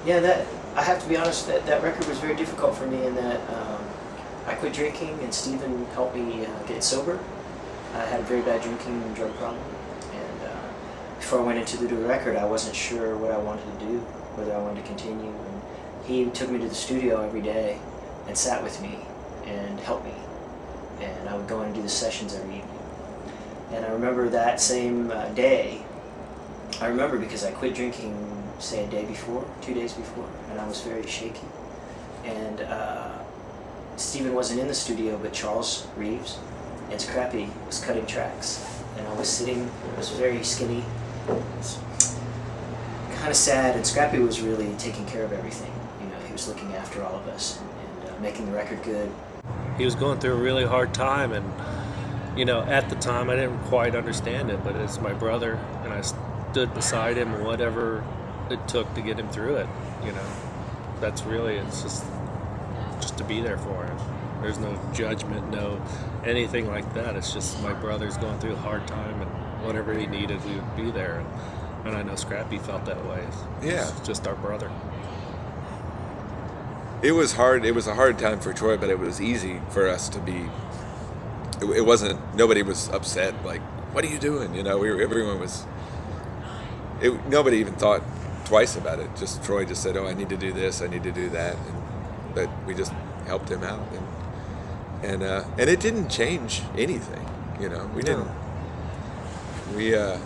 Yeah, I have to be honest, that record was very difficult for me in that I quit drinking, and Steven helped me get sober. I had a very bad drinking and drug problem, and before I went into the new record, I wasn't sure what I wanted to do, whether I wanted to continue. And he took me to the studio every day and sat with me and helped me, and I would go in and do the sessions every evening. And I remember that same day, I remember because I quit drinking, say, a day before, 2 days before, and I was very shaky. And Steven wasn't in the studio, but Charles Reeves and Scrappy was cutting tracks. And I was sitting, I was very skinny, kind of sad, and Scrappy was really taking care of everything. You know, he was looking after all of us and making the record good. He was going through a really hard time, and, you know, at the time I didn't quite understand it, but it's my brother, and I stood beside him, whatever it took to get him through it, you know. That's really, it's just to be there for him. There's no judgment, no anything like that. It's just my brother's going through a hard time, and whatever he needed, we would be there. And I know Scrappy felt that way. Yeah. It's just our brother. It was hard. It was a hard time for Troy, but it was easy for us to be. It wasn't. Nobody was upset. Like, what are you doing? You know, everyone was. Nobody even thought twice about it. Just Troy just said, "Oh, I need to do this. I need to do that," but we just helped him out, and it didn't change anything. You know, we didn't. We, the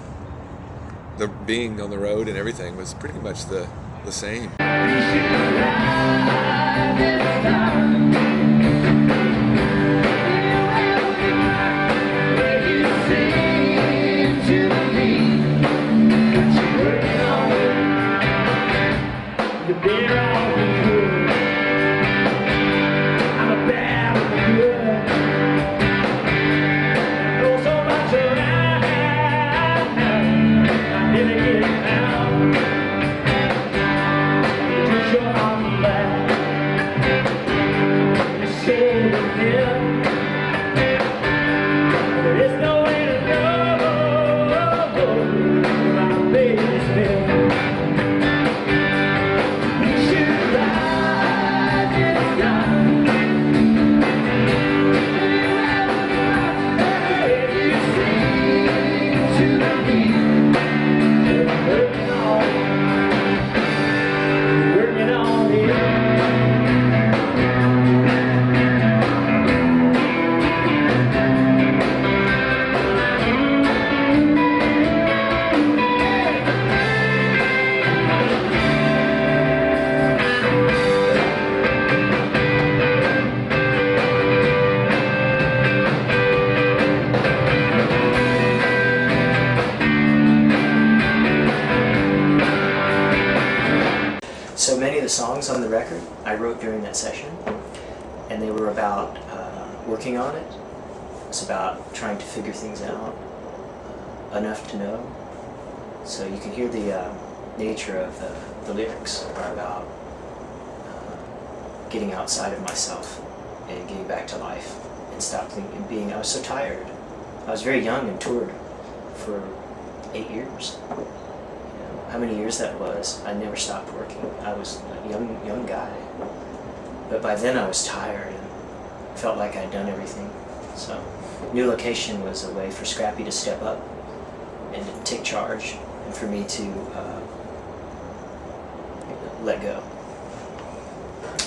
being on the road and everything was pretty much the same. So many of the songs on the record I wrote during that session, and they were about working on it. It's about trying to figure things out enough to know. So you can hear the nature of the lyrics are about getting outside of myself and getting back to life and stop thinking, being, I was so tired. I was very young and toured for 8 years. How many years that was, I never stopped working. I was a young guy. But by then I was tired and felt like I'd done everything. So new location was a way for Scrappy to step up and to take charge, and for me to let go.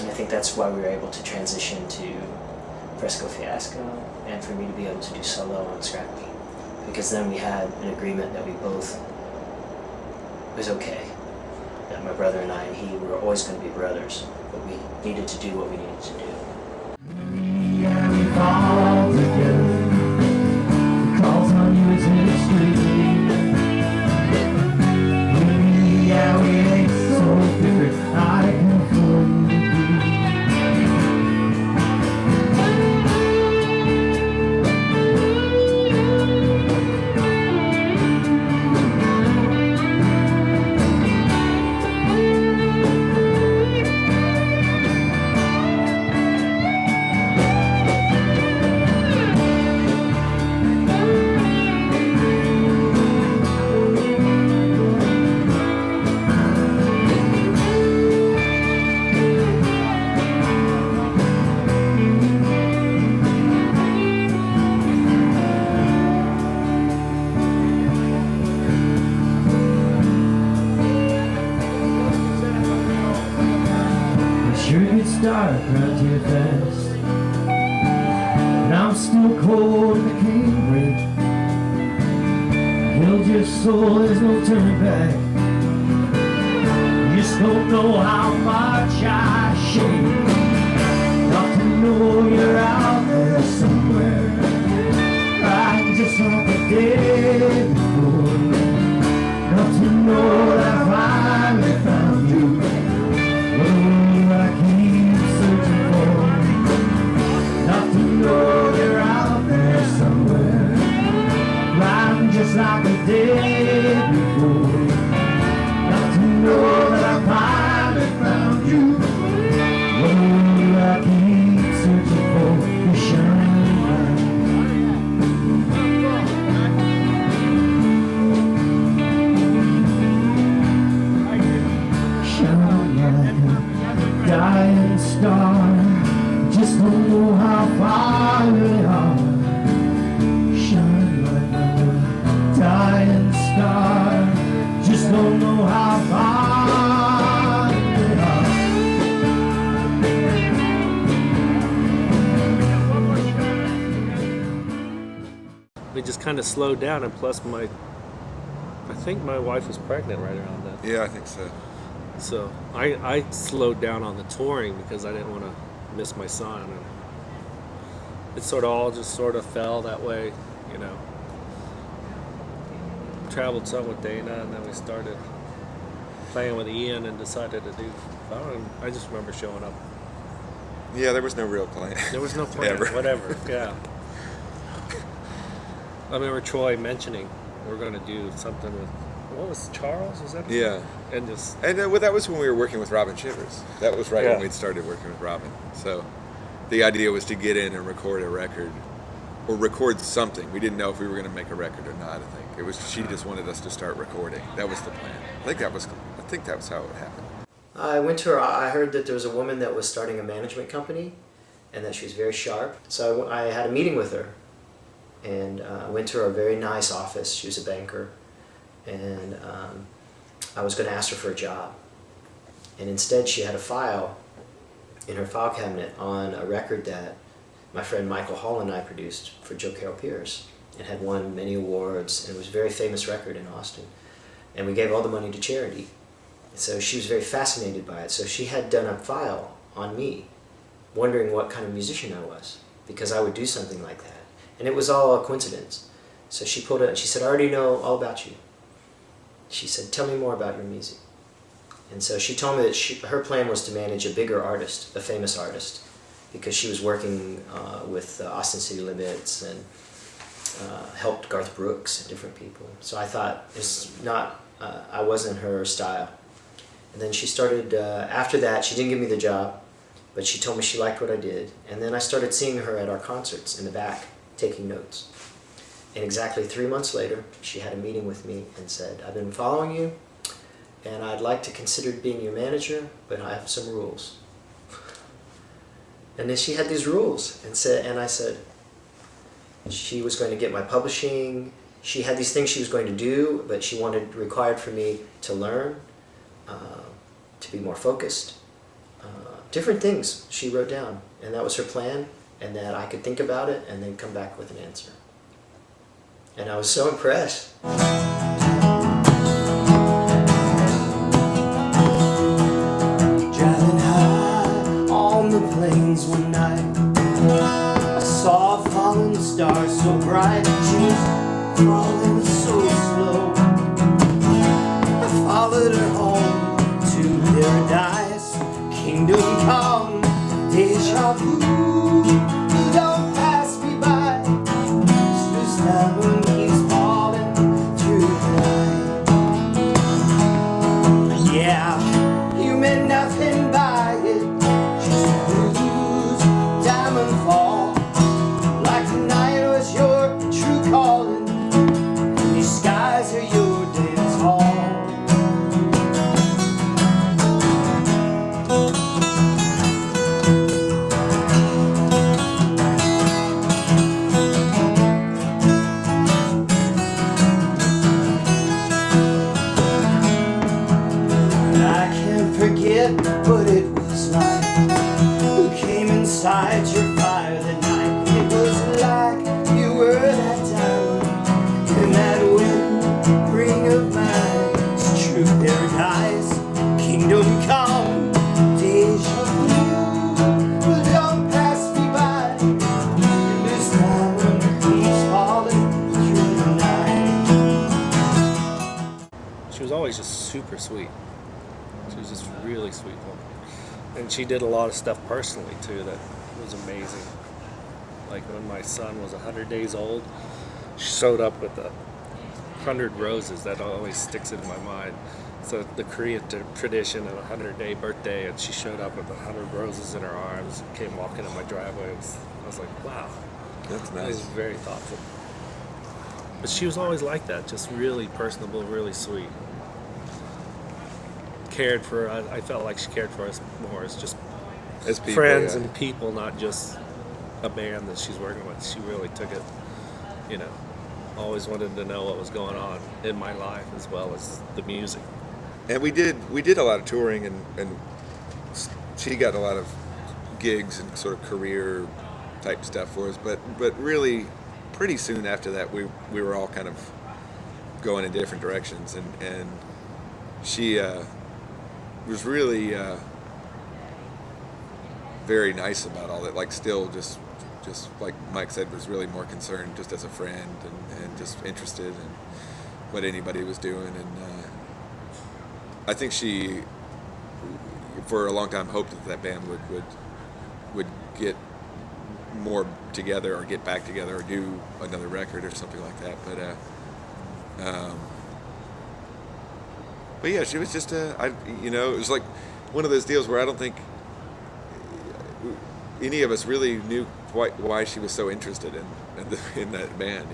And I think that's why we were able to transition to Fresco Fiasco, and for me to be able to do solo on Scrappy. Because then we had an agreement that we both, it was okay. That my brother and I and he were always going to be brothers, but we needed to do what we needed to do. All together, calls on you is history. Yeah, we ain't so different. I can feel you. Dark runs too fast, and I'm still cold in the king bridge. Killed your soul, there's no turning back. You just don't know how much I shake. Not to know you're out there somewhere, riding just like I did before. Not to know that I finally found you. Oh, I keep searching for. Not to know you're out there somewhere, riding just like I did before. Not to know that I finally found you. Oh, I keep searching for your shining light. Dying star, just don't know how far we are. Shine like a dying star, just don't know how far we just kind of slowed down, and plus I think my wife was pregnant right around then. Yeah, I think so. So I slowed down on the touring because I didn't want to miss my son, and it sort of all just sort of fell that way, you know. Traveled some with Dana, and then we started playing with Ian and decided to do. I just remember showing up. Yeah, there was no real plan. There was no plan. Ever. Whatever. Yeah. I remember Troy mentioning we're going to do something with, what was Charles? Was that his Yeah. name? And just well, that was when we were working with Robin Shivers. That was right Yeah. when we'd started working with Robin. So the idea was to get in and record a record, or record something. We didn't know if we were going to make a record or not. I think it was. She just wanted us to start recording. That was the plan. I think that was how it happened. I heard that there was a woman that was starting a management company, and that she was very sharp. So I had a meeting with her, and went to her very nice office. She was a banker, and I was going to ask her for a job. And instead she had a file in her file cabinet on a record that my friend Michael Hall and I produced for Joe Carroll Pierce. It had won many awards, and it was a very famous record in Austin. And we gave all the money to charity. So she was very fascinated by it. So she had done a file on me, wondering what kind of musician I was, because I would do something like that. And it was all a coincidence. So she pulled it and she said, I already know all about you. She said, tell me more about your music. And so she told me that her plan was to manage a bigger artist, a famous artist, because she was working with Austin City Limits and helped Garth Brooks and different people. So I thought, I wasn't her style. And then she started, after that, she didn't give me the job, but she told me she liked what I did. And then I started seeing her at our concerts in the back, taking notes. And exactly 3 months later, she had a meeting with me and said, I've been following you, and I'd like to consider being your manager, but I have some rules. And then she had these rules, and I said, she was going to get my publishing. She had these things she was going to do, but she required for me to learn, to be more focused. Different things she wrote down, and that was her plan, and that I could think about it and then come back with an answer. And I was so impressed. Driving high on the plains one night, I saw a falling star so bright. She was falling so slow. I followed her home to paradise, kingdom come, deja vu. Don't pass me by. This diamond keeps falling through the night. Yeah, you meant nothing by it, just blues, diamond fall. Like the night was your true calling, and these skies are your dance hall. Forget what it was like. Who came inside your fire that night? It was like you were that diamond in that wind ring of mine. It's true paradise, kingdom come, deja vu. But don't pass me by. This diamond keeps falling through the night. she was always just super sweet. She was just really sweet woman. And she did a lot of stuff personally too that was amazing. Like when my son was 100 days old, she showed up with 100 roses. That always sticks in my mind. So the Korean tradition of a 100-day birthday, and she showed up with 100 roses in her arms, came walking in my driveway. I was like, wow. That's nice. It was very thoughtful. But she was always like that, just really personable, really sweet. Cared for, I felt like she cared for us more as just As people, friends yeah. and people, not just a band that she's working with. She really took it, always wanted to know what was going on in my life as well as the music. And we did a lot of touring, and she got a lot of gigs and sort of career type stuff for us, but really pretty soon after that, we were all kind of going in different directions, and she was really very nice about all that. Like, still just like Mike said, was really more concerned just as a friend and just interested in what anybody was doing. And I think she, for a long time, hoped that band would get more together or get back together or do another record or something like that. But yeah, she was just it was like one of those deals where I don't think any of us really knew quite why she was so interested in that band.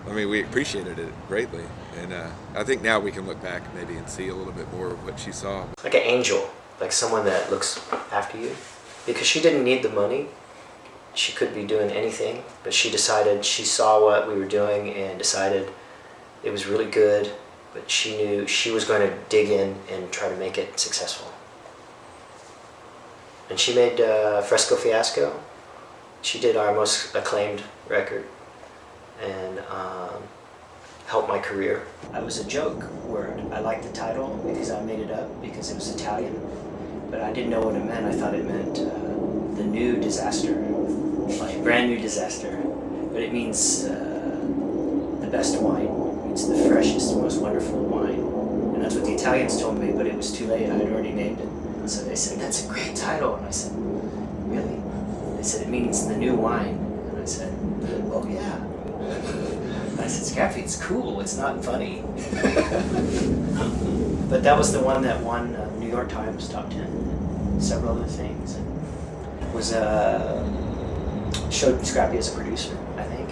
I mean, we appreciated it greatly, and I think now we can look back maybe and see a little bit more of what she saw. Like an angel, like someone that looks after you, because she didn't need the money. She could be doing anything, but she saw what we were doing and decided it was really good, but she knew she was going to dig in and try to make it successful. And she made Fresco Fiasco. She did our most acclaimed record and helped my career. It was a joke word. I liked the title because I made it up because it was Italian, but I didn't know what it meant. I thought it meant the new disaster, like brand new disaster. But it means the best wine. It means the freshest, most wonderful wine. And that's what the Italians told me, but it was too late. I had already named it. So they said, "That's a great title." And I said, "Really?" They said, "It means the new wine." And I said, "Oh yeah." And I said, "Scrappy, it's cool. It's not funny." But that was the one that won New York Times top 10 and several other things. And was showed Scrappy as a producer, I think.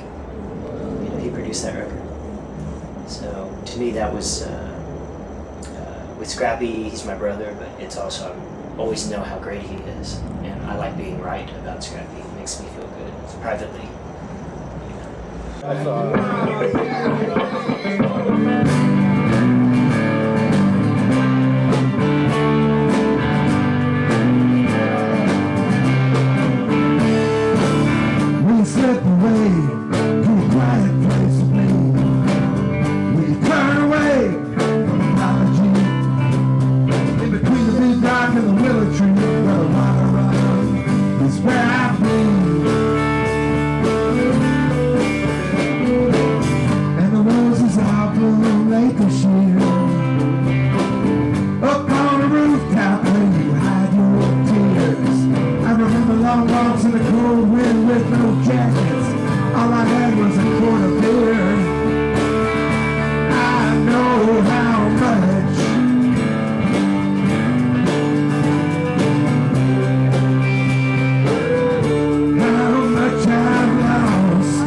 He produced that record. So to me, that was. With Scrappy, he's my brother, but it's also, I always know how great he is. And I like being right about Scrappy. It makes me feel good privately. We slip away to a quiet place with me. We turn away from apology. In between the big rock and the willow tree, where the water runs, is where I bleed. And the roses all bloom like a shield. Up on the rooftop where you hide your tears. I remember long walks in the cold wind with no jackets. All I had was a quart of beer. I know how much. How much I've lost.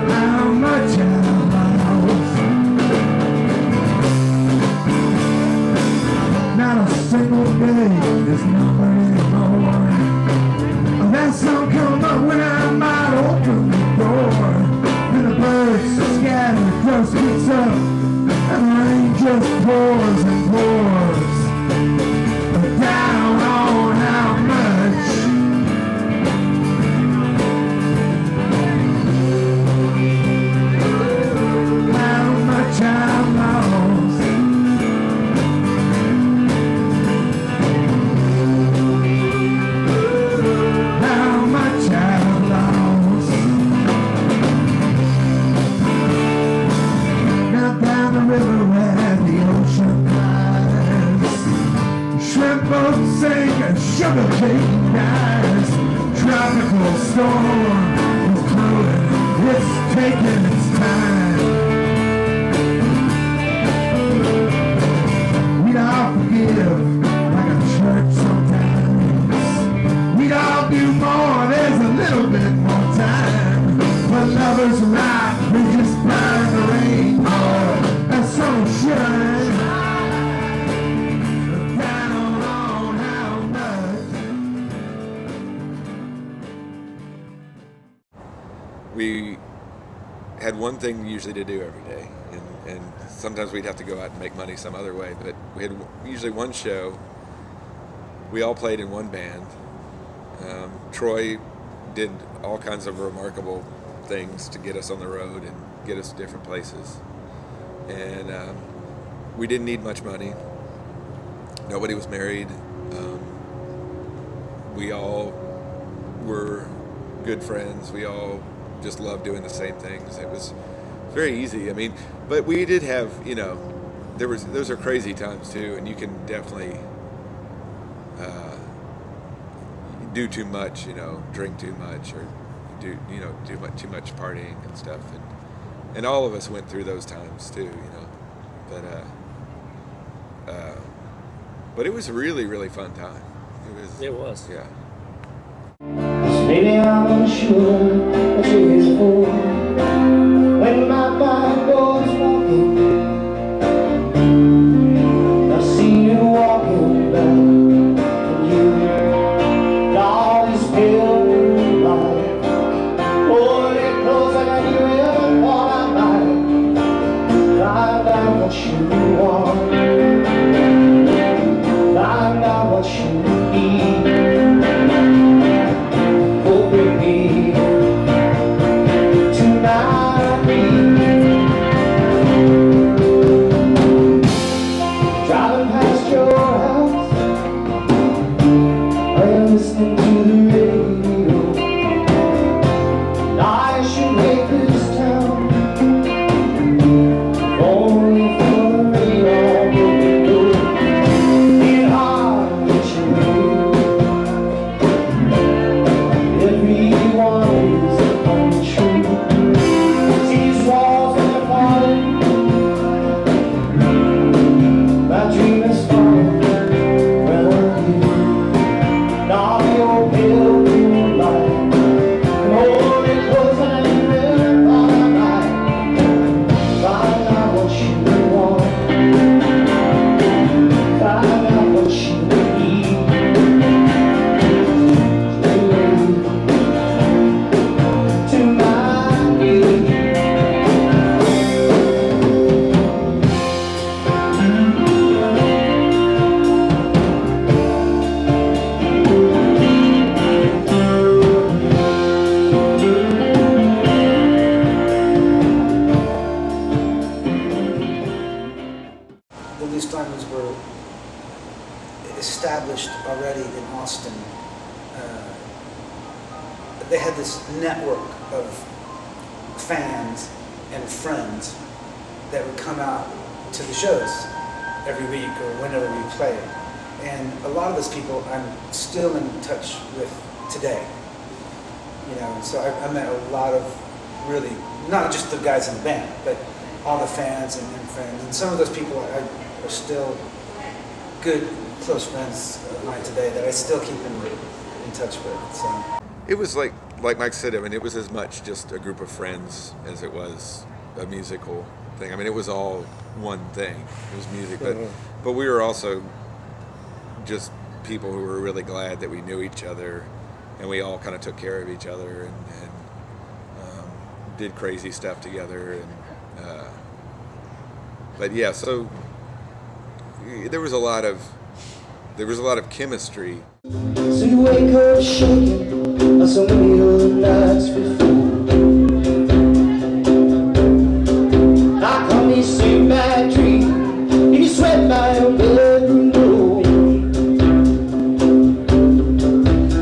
How much I've lost. Not a single day is numbered anymore. That song come up when I might open the door. And the birds scatter, dust kicks up, and the rain just pours and pours. But down on how much. How much I've lost. How much I've lost. Now down the river where the ocean lies, shrimp boats sing and sugar cane dies. Tropical storm is brewing, it's taking its time. We'd all forgive like a church sometimes. We'd all do more, there's a little bit more time. But lovers rock, we just burn the rain more. And sunshine. Down on how much. We had one thing usually to do every day, and sometimes we'd have to go out and make money some other way, but we had usually one show we all played in one band. Troy did all kinds of remarkable things to get us on the road and get us to different places. And we didn't need much money. Nobody was married. We all were good friends. We all just loved doing the same things. It was very easy. I mean, but we did have, you know, those are crazy times too, and you can definitely do too much, you know, drink too much, or do too much partying and stuff, and all of us went through those times too, you know. But it was a really, really fun time. It was. Yeah. Maybe I'm unsure what you're here for. When my mind goes walking, I see you walking back, and you, all this pale moonlight, holding it close like I knew ever thought I might find out what you want, find out what you need. Driving past your house, I am listening to the radio. I should hate this town, only for the rain on the window. It's hard to get you away. Everyone is untrue. These walls are falling. My dream is falling around you. Now your pale moonlight, hold it close and you never thought I might find out what you want, find out what you need. To my knees. The Loose Diamonds were established already in Austin. They had this network of fans and friends that would come out to the shows every week or whenever we played. And a lot of those people I'm still in touch with today. You know, so I met a lot of really, not just the guys in the band, but all the fans and friends. And some of those people are still good, close friends of mine today that I still keep in touch with. So It was like Mike said, I mean, it was as much just a group of friends as it was a musical thing. I mean, it was all one thing. It was music, but we were also just people who were really glad that we knew each other, and we all kind of took care of each other and did crazy stuff together. And but yeah, so there was a lot of chemistry. So you wake up shaking like so many other nights before. I come these same bad dreams, and you sweat by your bedroom door.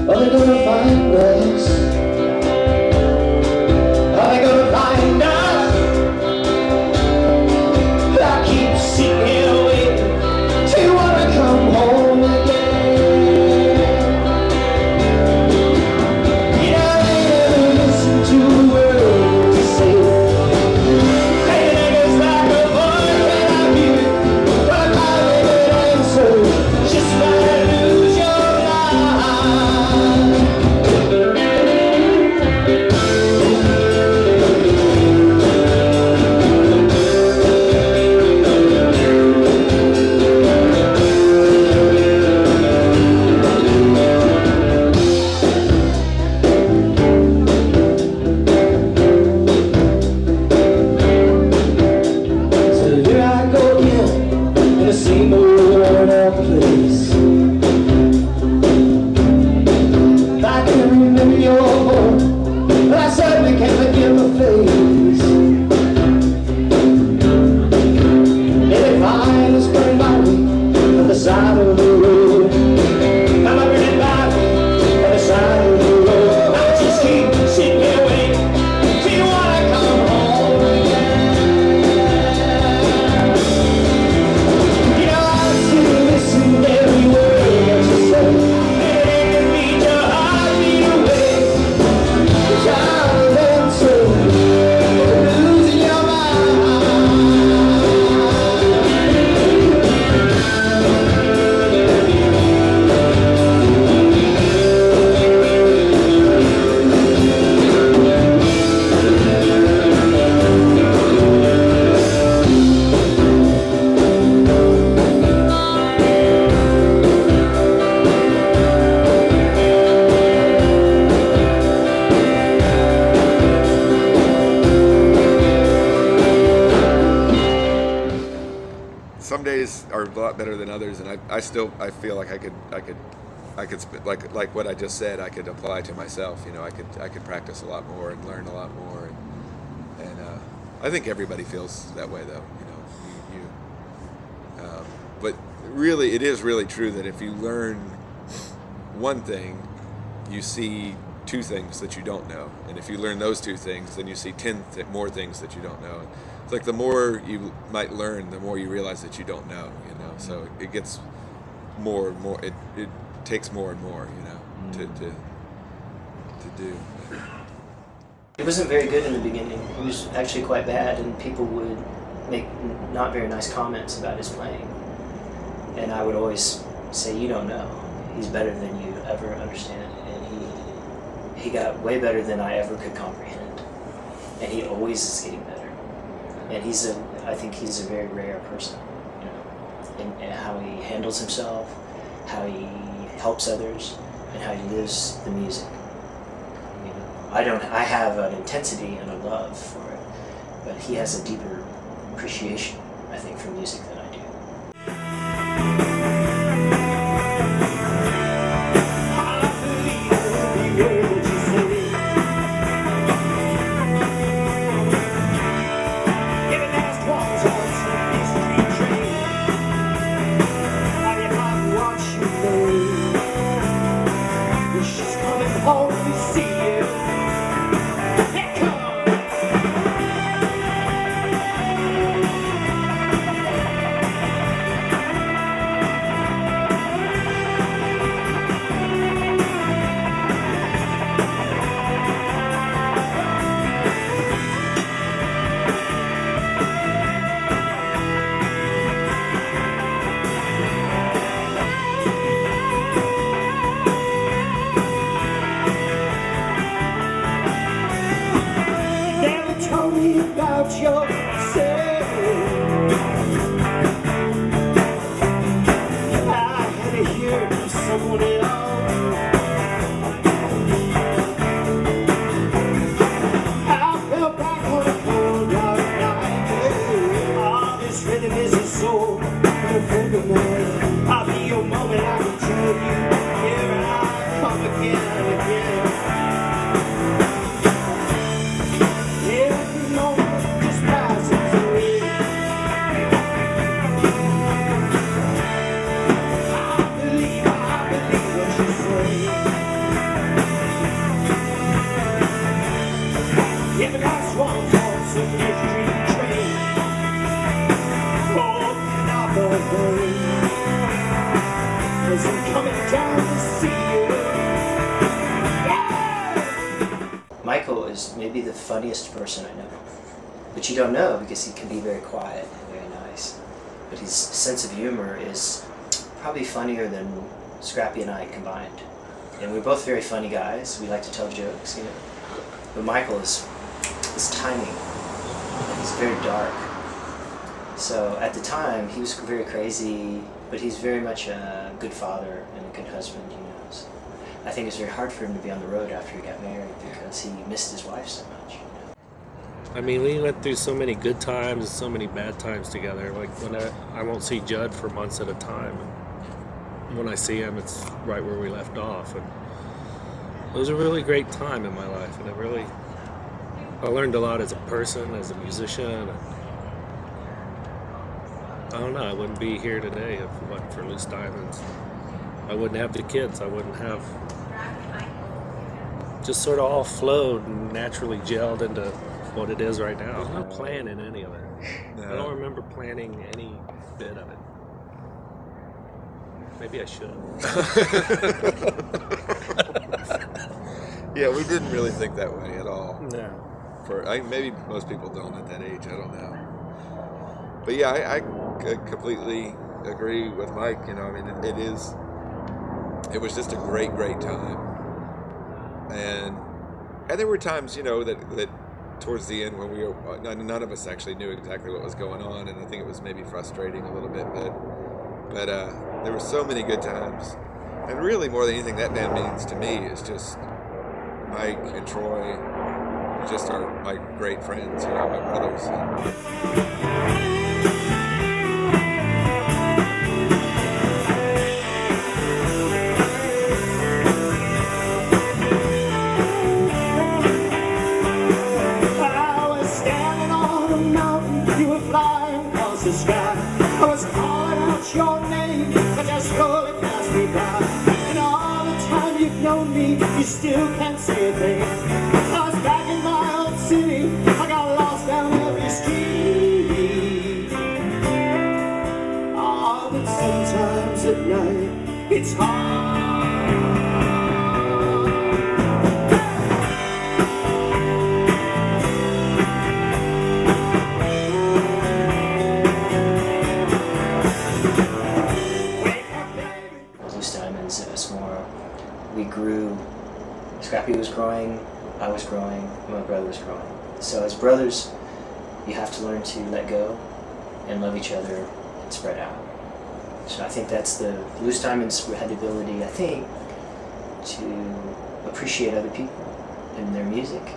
Are they gonna find us? Are they gonna find us? I keep singing away till you wanna come home again. others, and I feel like I could like what I just said, I could apply to myself. You know, I could practice a lot more and learn a lot more, and I think everybody feels that way, though. You know, but really, it is really true that if you learn one thing, you see 2 things that you don't know, and if you learn those 2 things, then you see 10 more things that you don't know. It's like the more you might learn, the more you realize that you don't know. You know, so it gets more and more. It takes more and more. You know, to do. He wasn't very good in the beginning. He was actually quite bad, and people would make not very nice comments about his playing. And I would always say, "You don't know. He's better than you ever understand." And he got way better than I ever could comprehend. And he always is getting better. And I think he's a very rare person, you know, in how he handles himself, how he helps others, and how he lives the music. You know, I have an intensity and a love for it, but he has a deeper appreciation, I think, for music than I do. Michael is maybe the funniest person I know, but you don't know because he can be very quiet and very nice. But his sense of humor is probably funnier than Scrappy and I combined. And we're both very funny guys. We like to tell jokes, you know. But Michael is tiny. He's very dark. So at the time, he was very crazy, but he's very much a good father and a good husband, you know. So I think it's very hard for him to be on the road after he got married because he missed his wife so much. You know? I mean, we went through so many good times and so many bad times together. Like when I won't see Jud for months at a time. And when I see him, it's right where we left off. And it was a really great time in my life, and I learned a lot as a person, as a musician. I don't know, I wouldn't be here today if it wasn't for Loose Diamonds. I wouldn't have the kids. I wouldn't have... Just sort of all flowed and naturally gelled into what it is right now. There's no plan in any of it. No. I don't remember planning any bit of it. Maybe I should. Yeah, we didn't really think that way at all. No. Maybe most people don't at that age. I don't know. But yeah, I completely agree with Mike. You know, I mean, it was just a great time. And there were times, you know, that towards the end when we were, none of us actually knew exactly what was going on, and I think it was maybe frustrating a little bit. But there were so many good times, and really more than anything, that band means to me is just Mike and Troy, just my great friends, you know, my brothers. on me, you still can't say a thing. I was back in my old city, I got lost down every street. Ah, but sometimes at night, it's hard. It was more, we grew, Scrappy was growing, I was growing, and my brother was growing. So as brothers, you have to learn to let go and love each other and spread out. So I think that's the Loose Diamonds had the ability, I think, to appreciate other people and their music.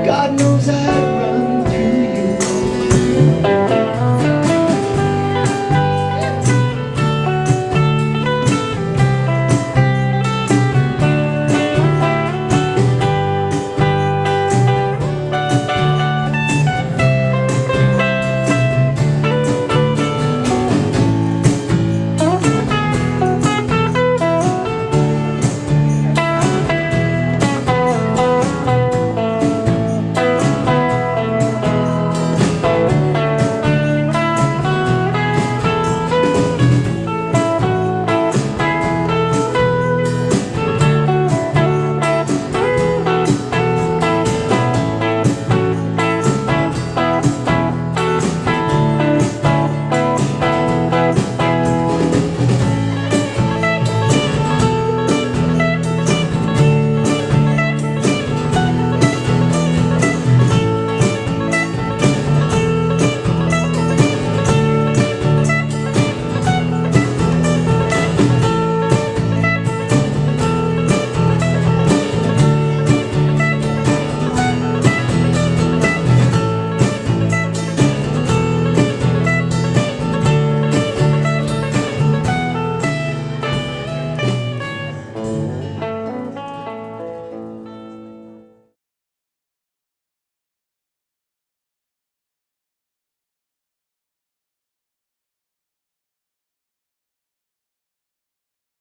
God knows I